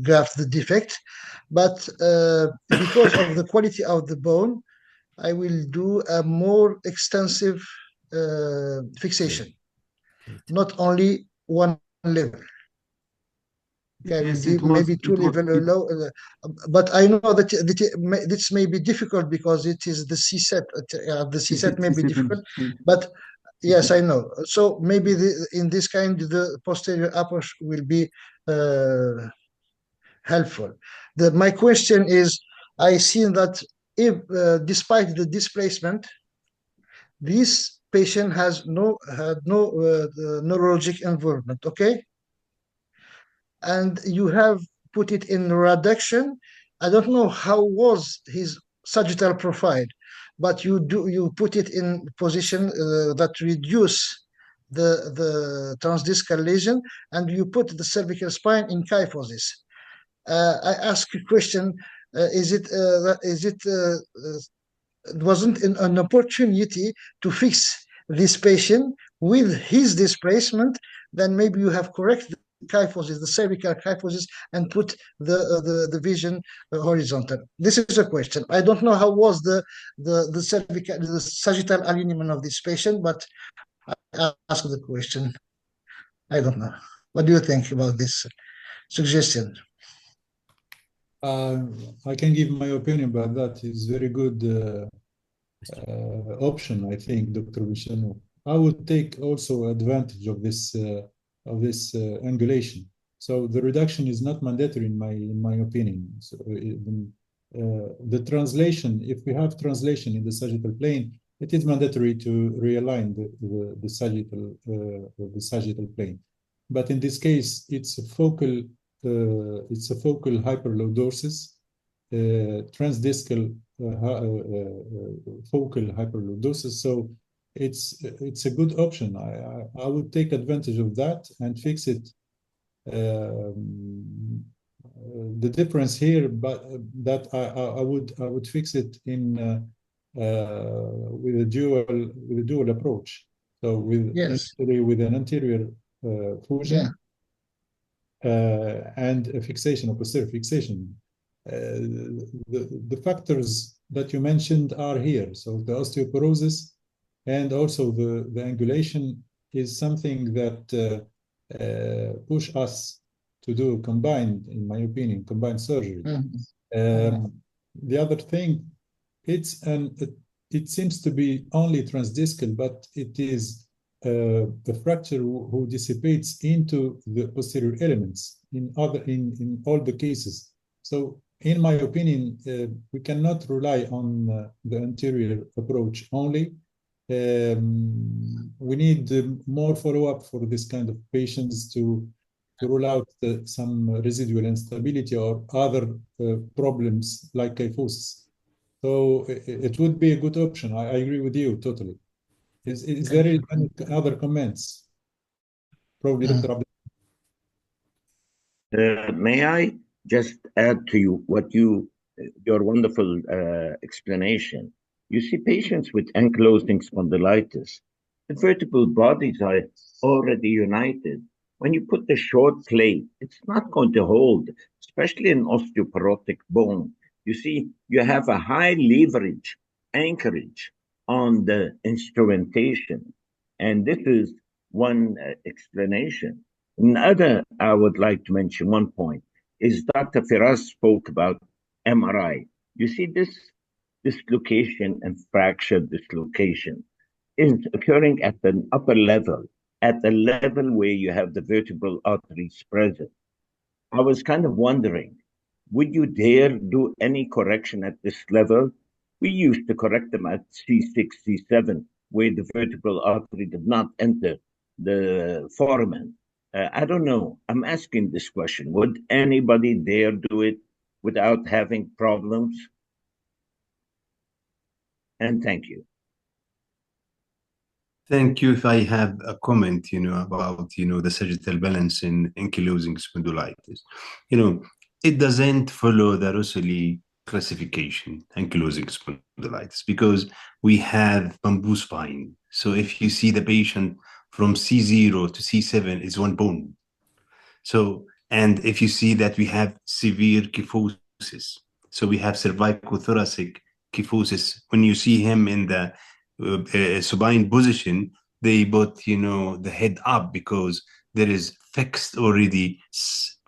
graft the defect. But because of the quality of the bone, I will do a more extensive fixation, not only one level. Yeah, Yes, maybe two level low, but I know that this may be difficult because it is the C-set. The C-set may be difficult, but yes, I know. So maybe in this kind, the posterior approach will be helpful. My question is, I see that if despite the displacement, this patient had no neurologic involvement, okay? And you have put it in reduction. I don't know how was his sagittal profile, but you put it in position that reduce the transdiscal lesion, and you put the cervical spine in kyphosis. I ask a question: wasn't an opportunity to fix this patient with his displacement? Then maybe you have corrected kyphosis, the cervical kyphosis, and put the vision horizontal. This is a question. I don't know how was the cervical, the sagittal alignment of this patient, but I ask the question. I don't know. What do you think about this suggestion? I can give my opinion, but that is very good option, I think, Dr. Vishanu. I would take also advantage of this angulation. So the reduction is not mandatory in my opinion. So the translation, if we have translation in the sagittal plane, it is mandatory to realign the sagittal plane. But in this case, it's a focal hyperlordosis, transdiscal focal hyperlordosis. So it's a good option. I would take advantage of that and fix it. The difference here, but that I would fix it in with a dual approach. So with an anterior fusion and a fixation, a posterior fixation. The factors that you mentioned are here. So the osteoporosis and also the angulation is something that push us to do combined, in my opinion, combined surgery. The other thing it seems to be only transdiscal, but it is a fracture who dissipates into the posterior elements in all the cases. So in my opinion, we cannot rely on the anterior approach only. We need more follow-up for this kind of patients to rule out some residual instability or other problems like kyphosis. So it would be a good option. I agree with you totally. Is there any other comments? Probably Dr. Abdel. May I just add to you what your wonderful explanation? You see, patients with ankylosing spondylitis, the vertebral bodies are already united. When you put the short plate, it's not going to hold, especially in osteoporotic bone. You see, you have a high leverage anchorage on the instrumentation, and this is one explanation. Another, I would like to mention one point, is Dr. Firas spoke about MRI. You see, this dislocation and fracture dislocation is occurring at the upper level, at the level where you have the vertebral arteries present. I was kind of wondering, would you dare do any correction at this level? We used to correct them at C6, C7, where the vertebral artery did not enter the foramen. I don't know. I'm asking this question. Would anybody dare do it without having problems? And thank you. Thank you. If I have a comment, about, the sagittal balance in ankylosing spondylitis, it doesn't follow the Russell classification, ankylosing spondylitis, because we have bamboo spine. So if you see the patient from C0 to C7 is one bone. So, and if you see that we have severe kyphosis, so we have cervicothoracic kyphosis. When you see him in the supine position, they put, the head up because there is fixed already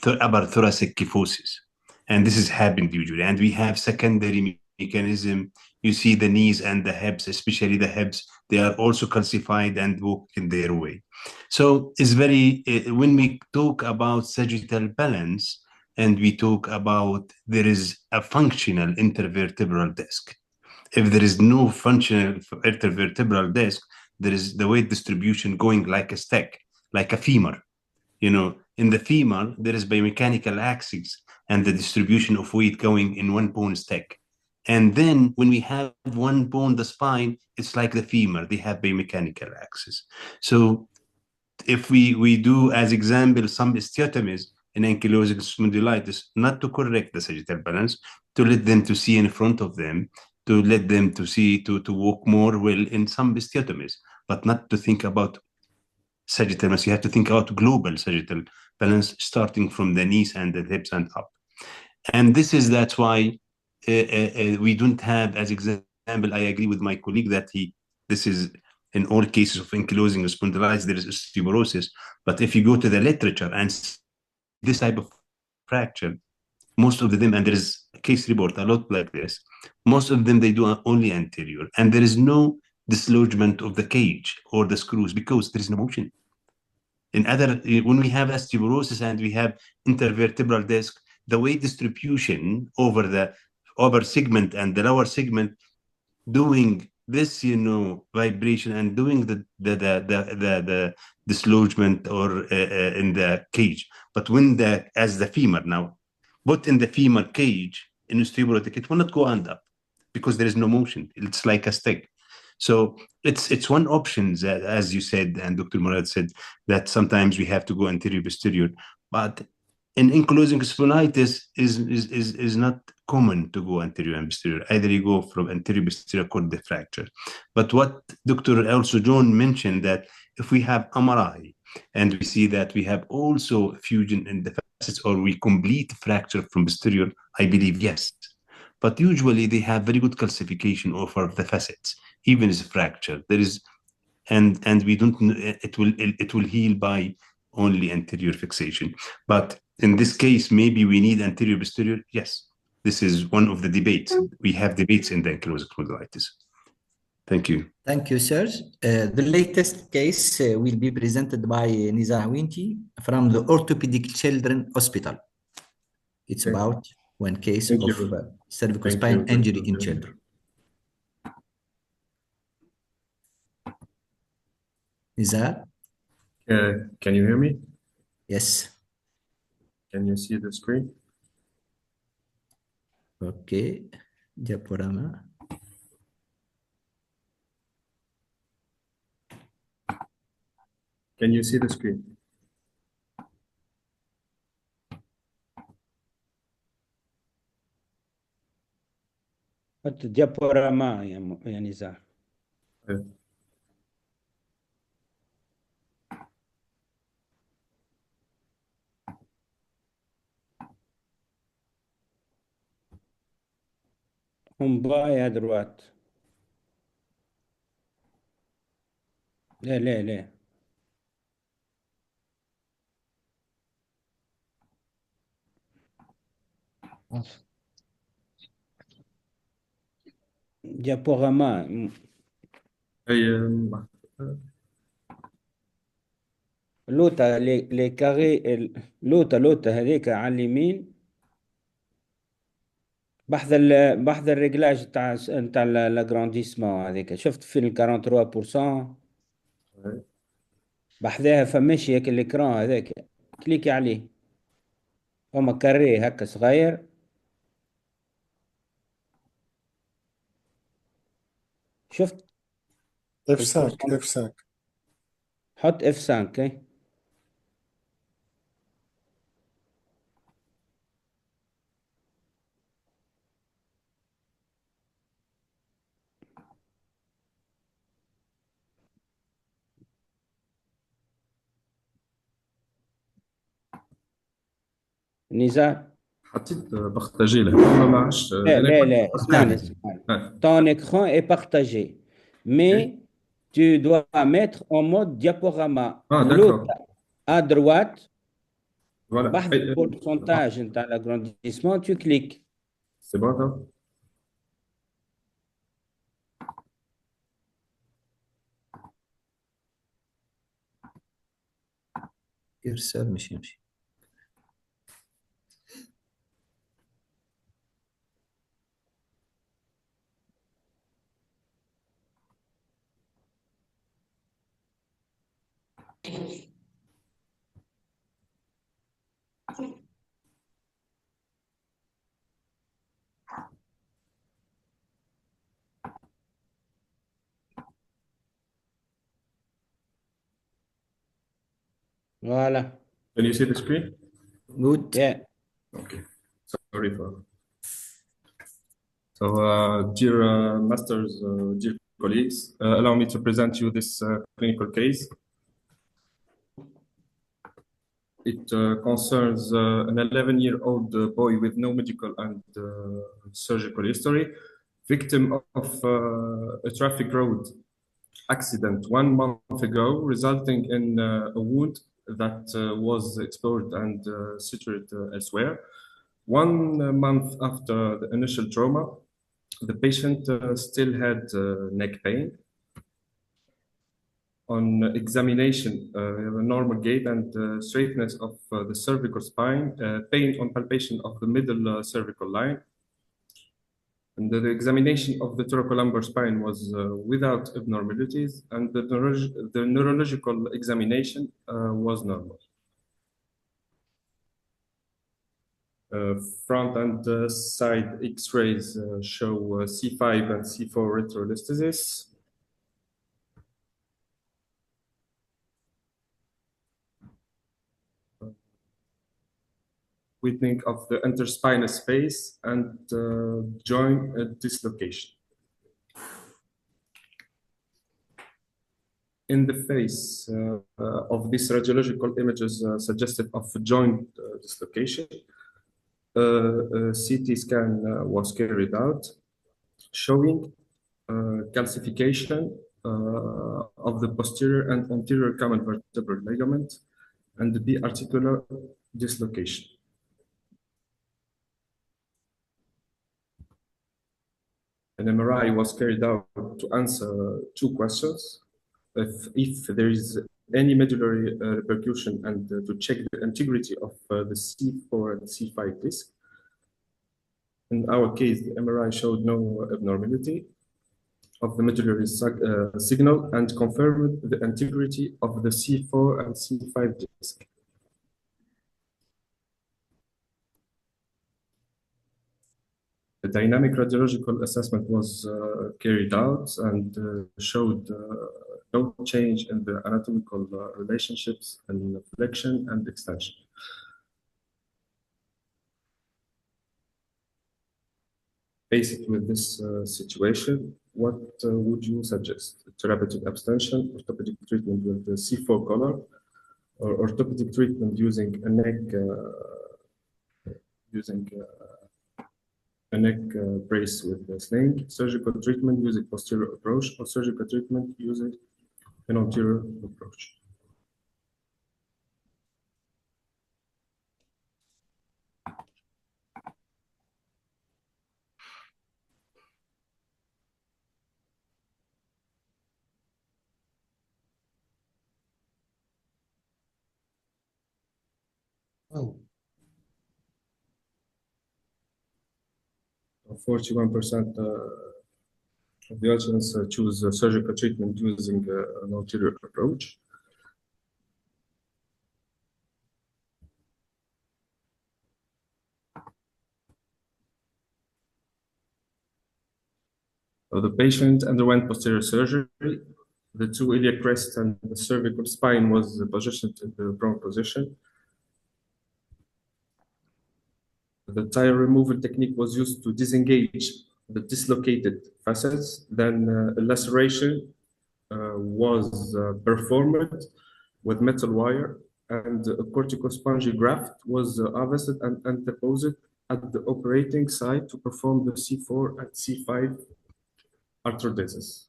upper thoracic kyphosis. And this is happened usually. And we have secondary mechanism. You see the knees and the hips, especially the hips, they are also calcified and walk in their way. So it's very, when we talk about sagittal balance and we talk about there is a functional intervertebral disc. If there is no functional intervertebral disc, there is the weight distribution going like a stack, like a femur. In the femur, there is biomechanical axis and the distribution of weight going in one bone stack. And then when we have one bone, the spine, it's like the femur, they have biomechanical axis. So if we do, as example, some osteotomies in ankylosing spondylitis, not to correct the sagittal balance, to let them to see in front of them, to let them to see, to walk more well in some osteotomies, but not to think about sagittal balance. You have to think about global sagittal balance, starting from the knees and the hips and up. And that's why we don't have, as example, I agree with my colleague that this is in all cases of ankylosing spondylitis, there is osteoporosis. But if you go to the literature and this type of fracture, most of them, and there is a case report a lot like this, most of them, they do only anterior. And there is no dislodgement of the cage or the screws because there is no motion. When we have osteoporosis and we have intervertebral disc, the weight distribution over the upper segment and the lower segment doing this, vibration and doing the dislodgement or in the cage. But when as the femur now, put in the femur cage in osteoporotic, it will not go up because there is no motion. It's like a stick. So it's one option that, as you said, and Dr. Murad said, that sometimes we have to go anterior posterior, but in ankylosing spondylitis is not common to go anterior and posterior. Either you go from anterior posterior cord the fracture. But what Dr. also John mentioned, that if we have MRI and we see that we have also fusion in the facets or we complete fracture from posterior, I believe yes. But usually they have very good calcification over the facets, even as a fracture. There is, and we don't, it will heal by only anterior fixation. But in this case, maybe we need anterior posterior, yes. This is one of the debates. We have debates in the ankylosing spondylitis. Thank you. Thank you, sir. The latest case will be presented by Nizar Winti from the Orthopedic Children Hospital. It's about one case of cervical spine injury in children. Nizar? Can you hear me? Yes. Can you see the screen? Okay. Diaporama. Can you see the screen? حط diaporama يا نزار. هم bas à droite. لا. diaporama. لوطة لي كاري لوطة هذيك على اليمين بحث الريجلاج تاع لاغرانديسمون هذيك شفت في 43% بحذاها فماشي هيك الاكران هذاك كليكي عليه هما كاري هكا صغير شفت F5 حط F5 نزار حطيت بارتاجي له ما عادش لا اسمعني ton écran est partagé mais tu dois mettre en mode diaporama l'autre à droite بحث البورسنتاج نتاع l'agrandissement tu cliques c'est bon ça إرسال مش يمشي Voilà. Can you see the screen? Good. Yeah. Okay. Sorry for. So, dear masters, dear colleagues, allow me to present you this clinical case. It concerns an 11-year-old boy with no medical and surgical history, victim of a traffic road accident 1 month ago, resulting in a wound that was exposed and sutured elsewhere. 1 month after the initial trauma, the patient still had neck pain. On examination, a normal gait and straightness of the cervical spine, pain on palpation of the middle cervical line. And the examination of the thoracolumbar spine was without abnormalities, and the neurological examination was normal. Front and side X-rays show C5 and C4 retrolisthesis. Widening of the interspinal space and joint dislocation. In the face of these radiological images suggestive of joint dislocation, a CT scan was carried out, showing calcification of the posterior and anterior common vertebral ligament and the articular dislocation. An MRI was carried out to answer two questions. If there is any medullary repercussion and to check the integrity of the C4 and C5 disc. In our case, the MRI showed no abnormality of the medullary signal and confirmed the integrity of the C4 and C5 disc. The dynamic radiological assessment was carried out and showed no change in the anatomical relationships and flexion and extension. Faced with this situation, what would you suggest? Therapeutic abstention, orthopedic treatment with the C4 collar, or orthopedic treatment using a neck brace with a sling, surgical treatment using posterior approach, or surgical treatment using an anterior approach? Oh. 41% of the audience choose surgical treatment using an anterior approach. The patient underwent posterior surgery. The two iliac crests and the cervical spine was positioned in the prone position. The tire removal technique was used to disengage the dislocated facets. Then a laceration was performed with metal wire, and a corticospongy graft was harvested and anteposed at the operating site to perform the C4 and C5 arthrodesis.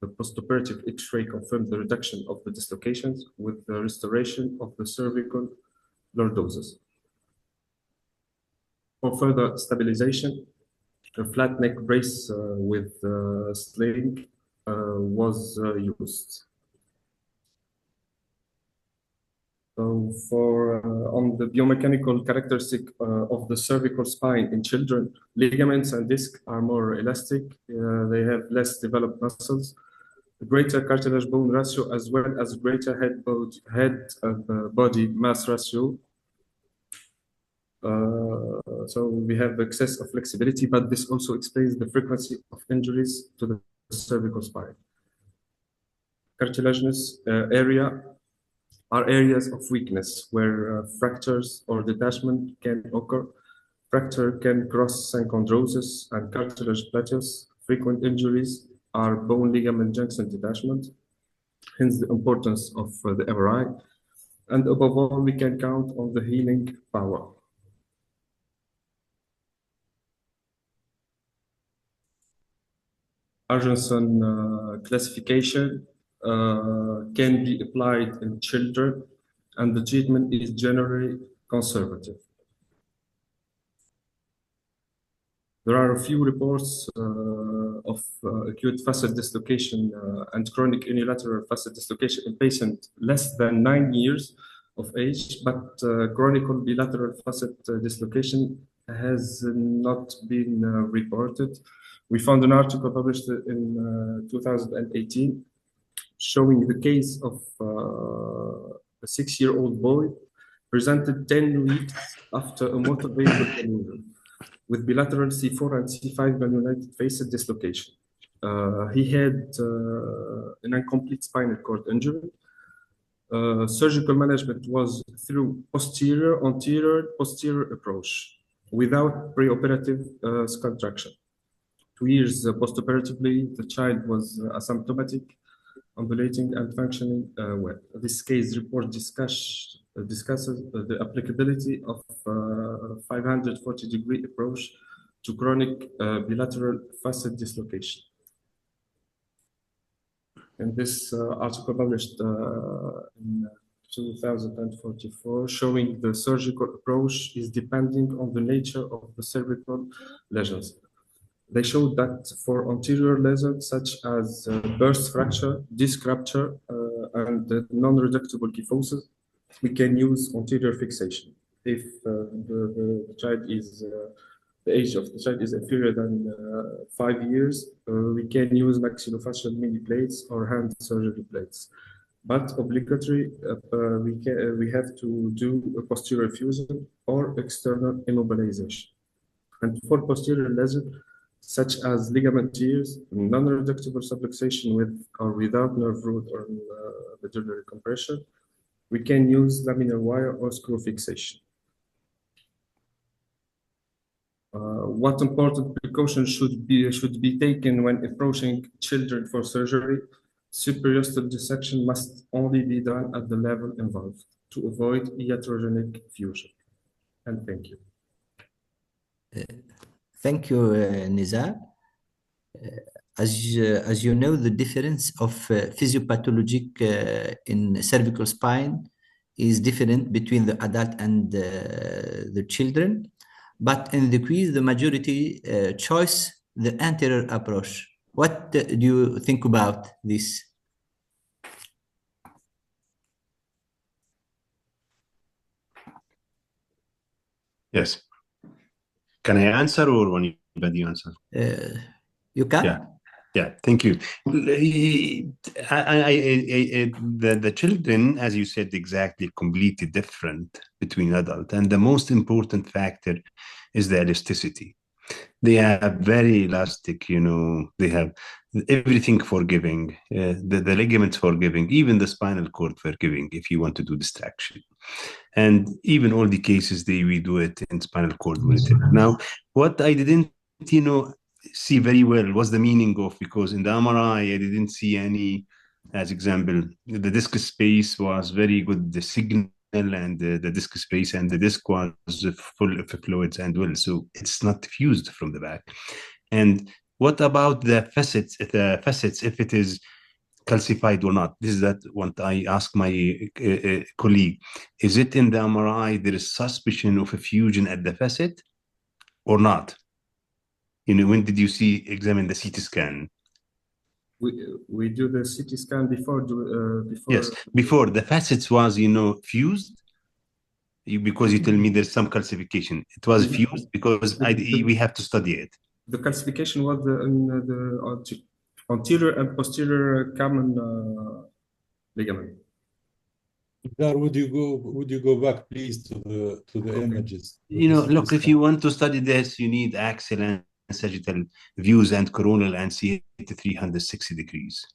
The postoperative X-ray confirmed the reduction of the dislocations with the restoration of the cervical lordosis. For further stabilization, a flat neck brace with sling was used. So on the biomechanical characteristic of the cervical spine in children, ligaments and discs are more elastic. They have less developed muscles, a greater cartilage bone ratio, as well as greater head body mass ratio. So we have excess of flexibility, but this also explains the frequency of injuries to the cervical spine. Cartilaginous area are areas of weakness where fractures or detachment can occur. Fracture can cross synchondrosis and cartilage plateaus. Frequent injuries are bone ligament junction detachment, hence the importance of the MRI. And above all, we can count on the healing power. Argenson classification can be applied in children, and the treatment is generally conservative. There are a few reports of acute facet dislocation and chronic unilateral facet dislocation in patients less than 9 years of age, but chronic bilateral facet dislocation has not been reported. We found an article published in 2018 showing the case of a 6-year-old boy presented 10 weeks after a motor vehicle collision with bilateral C4 and C5 malunited facet dislocation. He had an incomplete spinal cord injury. Surgical management was through posterior, anterior, posterior approach without preoperative skull traction. 2 years postoperatively, the child was asymptomatic, ambulating and functioning well. This case report discusses the applicability of 540-degree approach to chronic bilateral facet dislocation. In this article published in 2044, showing the surgical approach is depending on the nature of the cervical lesions. They showed that for anterior lesions such as burst fracture, disc rupture, and non-reductible kyphosis, we can use anterior fixation. If the child is the age of the child is inferior than 5 years, we can use maxillofacial mini plates or hand surgery plates. But obligatory, we have to do a posterior fusion or external immobilization. And for posterior lesion, such as ligament tears, non-reductible subluxation with or without nerve root or medullary compression, we can use laminar wire or screw fixation. What important precautions should be taken when approaching children for surgery? Supraostal dissection must only be done at the level involved to avoid iatrogenic fusion. And thank you. Thank you, Nizar. As you know, the difference of physiopathologic in cervical spine is different between the adult and the children. But in the quiz, the majority choice the anterior approach. What do you think about this? Yes. Can I answer or anybody answer? You can. Yeah. Yeah, thank you. The children, as you said, exactly completely different between adult. And the most important factor is the elasticity. They have very elastic, they have everything forgiving, the ligaments forgiving, even the spinal cord forgiving if you want to do distraction. And even all the cases, we do it in spinal cord monitoring. Now, what I didn't, see very well was the meaning of, because in the MRI, I didn't see any, as example, the disc space was very good, the signal and the disc space and the disc was full of fluids and well, so it's not fused from the back. And what about the facets, if it is calcified or not? This is what I asked my colleague. Is it in the MRI, there is suspicion of a fusion at the facet or not? When did you examine the CT scan? We do the CT scan before. Yes, before the facets was, fused. Because you tell me there's some calcification. It was fused because we have to study it. The calcification was in the anterior and posterior common ligament. Would you go back, please, to the images? Look, if you want to study this, you need axial and sagittal views and coronal and CA to 360 degrees.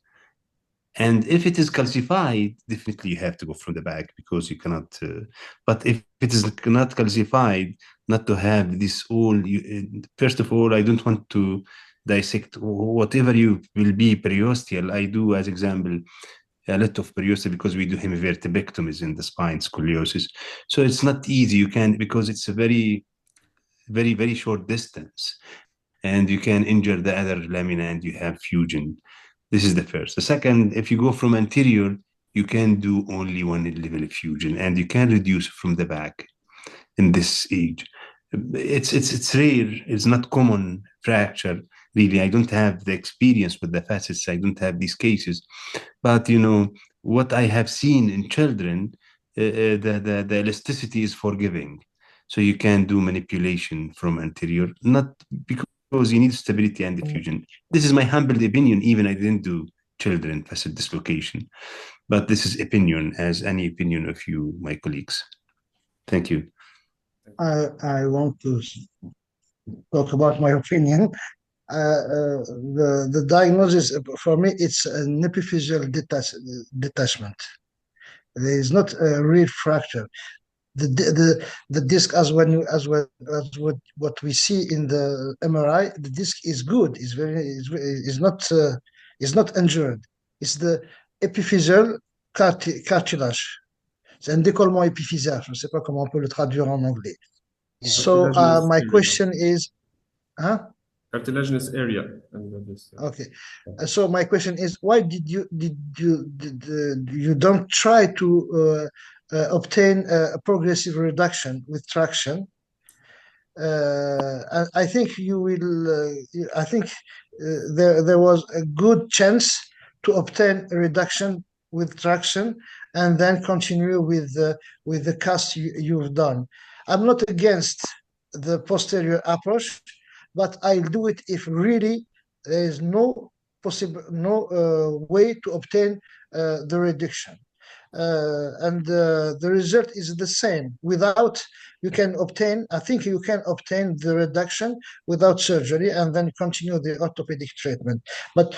And if it is calcified, definitely you have to go from the back because you cannot. But if it is not calcified, not to have this all. First of all, I don't want to dissect whatever you will be periosteal. I do, as example, a lot of periosteal because we do hemivertebrectomies in the spine, scoliosis. So it's not easy. You can, because it's a very, very, very short distance. And you can injure the other lamina and you have fusion. This is the first. The second, if you go from anterior, you can do only one level of fusion and you can reduce from the back in this age. It's rare. It's not common fracture. Really, I don't have the experience with the facets. I don't have these cases. But, what I have seen in children, the elasticity is forgiving. So you can do manipulation from anterior, not because you need stability and diffusion. This is my humble opinion. Even I didn't do children facet dislocation, but this is opinion, as any opinion of you, my colleagues. Thank you. I want to talk about my opinion. The diagnosis for me, it's an epiphyseal detachment. There is not a real fracture. The disc, as what we see in the MRI, the disc is good. Is not injured. It's the épiphyseal cartilage. C'est un décollement épiphysaire. Je ne sais pas comment on peut le traduire en anglais. So my question is, cartilaginous area. Okay, so my question is, why did you don't try to obtain a progressive reduction with traction? I think you will. I think there was a good chance to obtain a reduction with traction and then continue with the cast you've done. I'm not against the posterior approach, but I'll do it if really there is no way to obtain the reduction. And the result is the same. Without, you can obtain, I think you can obtain the reduction without surgery and then continue the orthopedic treatment. But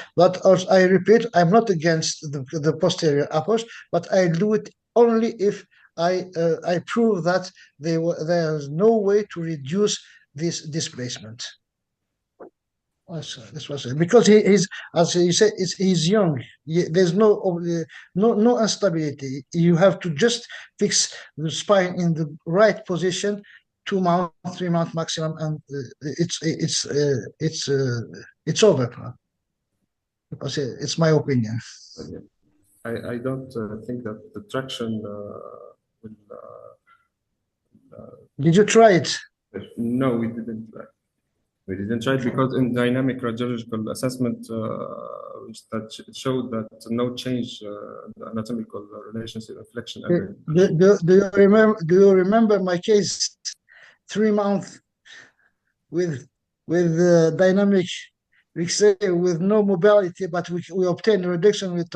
also, I repeat, I'm not against the posterior approach, but I do it only if I prove that there is no way to reduce this displacement. This was it. Because he's, as you said, he's young. There's no instability. You have to just fix the spine in the right position, 2 months, 3 months maximum, and it's over. It's my opinion. I don't think that the traction will. Did you try it? No, we didn't try. We didn't try it because in dynamic radiological assessment, that showed that no change the anatomical relationship flexion. Do you remember my case? 3 months with dynamic with no mobility, but we obtained a reduction with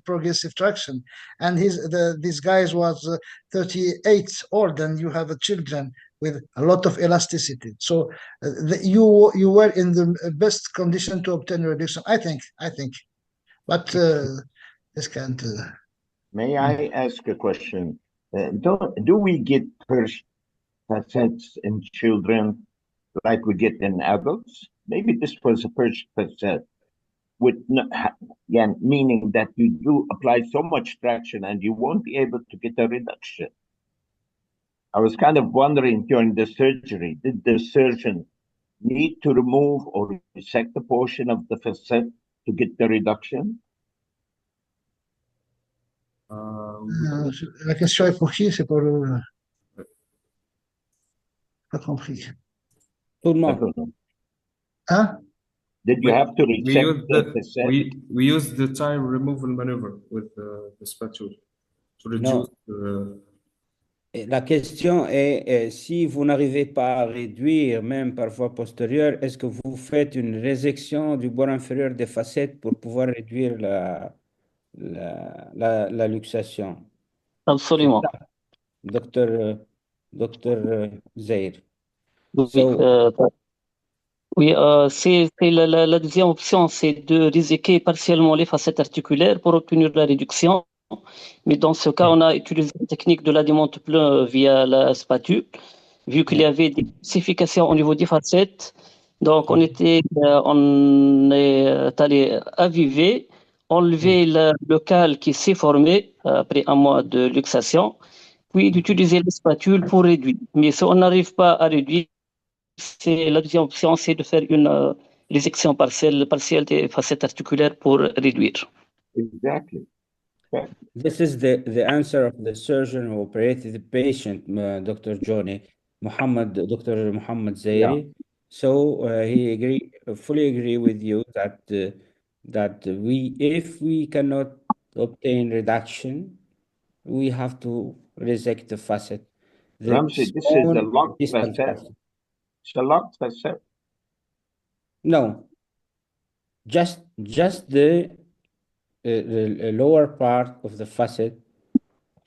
progressive traction. And this guy was 38 old, and you have children with a lot of elasticity. So you were in the best condition to obtain a reduction, I think. But this can't. May I ask a question? Do we get first facets in children like we get in adults? Maybe this was a first facet, with again, meaning that you do apply so much traction and you won't be able to get a reduction. I was kind of wondering during the surgery, did the surgeon need to remove or resect a portion of the facet to get the reduction? La question est pour qui? C'est pour le. Pas compris. Tout le monde. Huh? Did you have to resect the facet? We used the tire removal maneuver with the spatule to reduce the. La question est, si vous n'arrivez pas à réduire, même par voie postérieure, est-ce que vous faites une résection du bord inférieur des facettes pour pouvoir réduire la luxation? Absolument. Docteur Zahir. Oui, c'est la deuxième option, c'est de réséquer partiellement les facettes articulaires pour obtenir la réduction. Mais dans ce cas, on a utilisé la technique de la démonte plein via la spatule, vu qu'il y avait des spécifications au niveau des facettes. Donc, on est allé aviver, enlever le cal qui s'est formé après 1 mois de luxation, puis d'utiliser la spatule pour réduire. Mais si on n'arrive pas à réduire, la deuxième option, c'est de faire une résection partielle des facettes articulaires pour réduire. Exactly. This is the answer of the surgeon who operated the patient, Dr. Johnny, Dr. Muhammad Zairi. Yeah. So he fully agree with you that if we cannot obtain reduction, we have to resect the facet. Ramsey, this is a locked facet. It's a locked facet. No, just the lower part of the facet,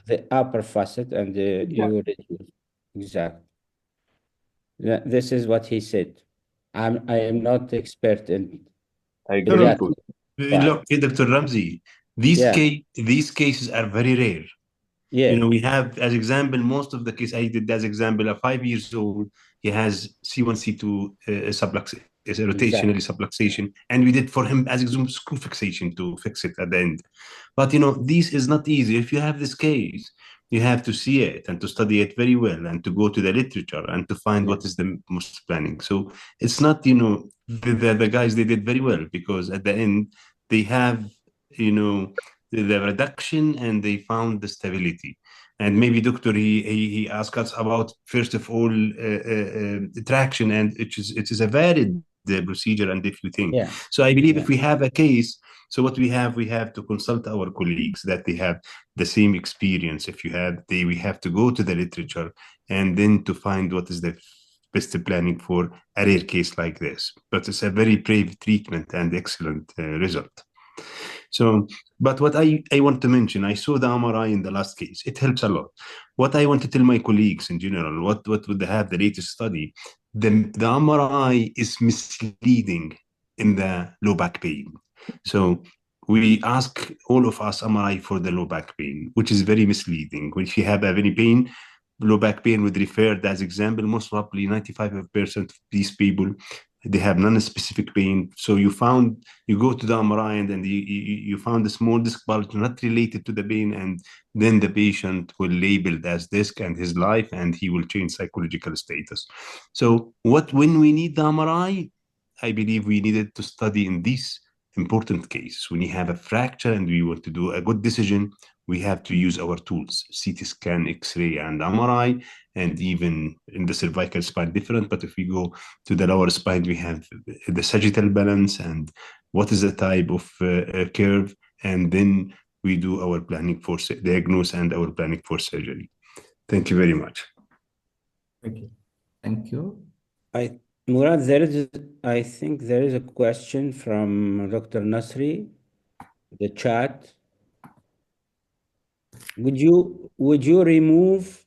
the upper facet, and you reduce. Exactly. This is what he said. I am not expert in. I agree. Look, Dr. Ramsey, these cases are very rare. Yeah. You know, we have as example most of the case I did as example a 5 years old. He has C1, C2 subluxation. Is a rotational subluxation, and we did for him as example screw fixation to fix it at the end. But you know, this is not easy. If you have this case, you have to see it and to study it very well and to go to the literature and to find what is the most planning. So it's not, you know, the guys, they did very well, because at the end they have, you know, the reduction, and they found the stability. And maybe doctor, he asked us about, first of all, traction, and it is a varied procedure and if you think. Yeah. So I believe Yeah. if we have a case, so what we have to consult our colleagues that they have the same experience. If you have, we have to go to the literature and then to find what is the best planning for a rare case like this. But it's a very brave treatment and excellent result. So, but what I want to mention, I saw the MRI in the last case. It helps a lot. What I want to tell my colleagues in general, what would they have the latest study? The MRI is misleading in the low back pain. So we ask all of us MRI for the low back pain, which is very misleading. If you have any pain, low back pain would refer as example, most probably 95% of these people, they have non-specific pain. So you go to the MRI and then you found a small disc bulge not related to the pain, and then the patient will label it as disc and his life, and he will change psychological status. So when we need the MRI, I believe we needed to study in these important cases. When you have a fracture and we want to do a good decision, we have to use our tools, CT scan, X-ray, and MRI, and even in the cervical spine different. But if we go to the lower spine, we have the sagittal balance and what is the type of curve, and then we do our planning for diagnosis and our planning for surgery. Thank you very much. Thank you. Thank you. Murad, I think there is a question from Dr. Nasri, the chat. Would you remove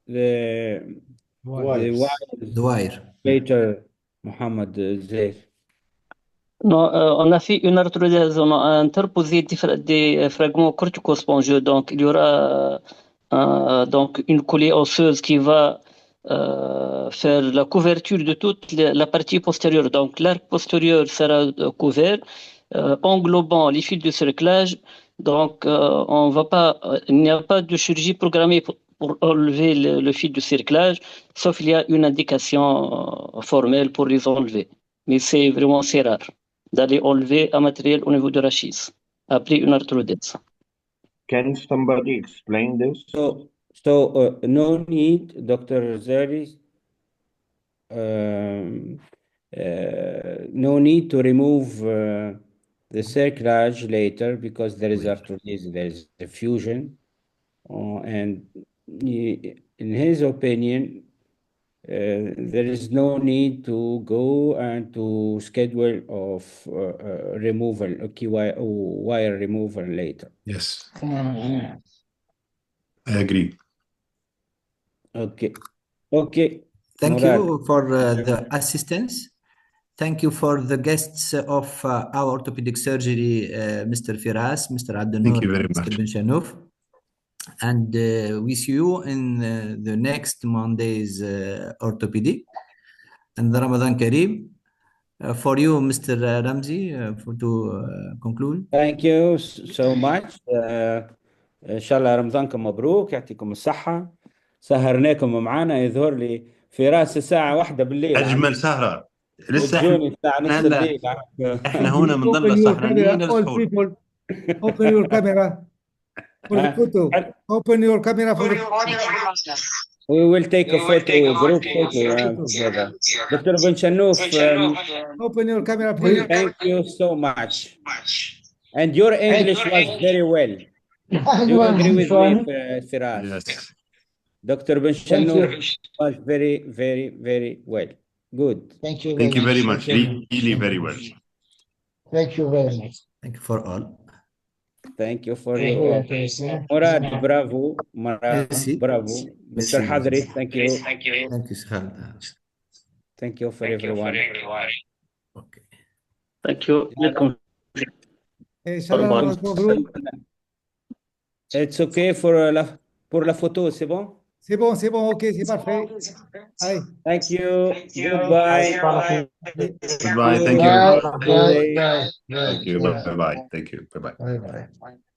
the wire later, Mohammed Zaid? Non, on a fait une arthrodèse, on a interposé des fragments cortico-spongieux, donc il y aura donc une coulée osseuse qui va faire la couverture de toute la partie postérieure. Donc l'arc postérieur sera couvert, englobant les fils de cerclage. Donc on va pas, il n'y a pas de chirurgie programmée pour enlever le fil de cerclage, sauf il y a une indication formelle pour les enlever. Mais c'est vraiment rare d'aller enlever un matériel au niveau de rachis après une arthrodèse. Can somebody explain this? So no need, Dr. Zari, no need to remove the cerclage later, because there is arthrodèse, there is a fusion, and in his opinion, there is no need to go and to schedule of removal, wire removal later. Yes, I agree. Okay. Thank Murad. you for the assistance. Thank you for the guests of our orthopedic surgery, Mr. Firas, Mr. Abdel Noor, Mr. Ben Shanouf. And we see you in the next Monday's orthopedic. And Ramadan Kareem. For you, Mr. Ramzi, to conclude. Thank you so much. إن شاء الله رمضانكم مبروك، يعطيكم الصحة. سهرناكم معانا، يظهر لي في راس الساعة 1 بالليل. أجمل سهرة. لسه وتجوني الساعة نص الليل. احنا هنا بنضل سهرانين للسحور. Open your camera for the photo. Open your camera for the photo. We will take a photo, group photo together. Dr. Ben Shanouf, open your camera, please. Thank you so much. And your English was very well. You agree with me, Firas? Yes. Dr. Ben Shanouf was very, very, very well. Good. Thank you. Thank you very much. Really very well. Thank you very much. Thank you for all. Thank you for your Murad, bravo. Bravo. Mr. Hadri, thank you. Thank you, Sahal. Thank you for everyone. Okay. Thank you. It's okay pour la photo, c'est bon? C'est bon, ok, c'est parfait. Allez. Thank you. Goodbye. Goodbye. Thank you. Bye. Thank you. Bye-bye. Thank you. Bye-bye. Bye.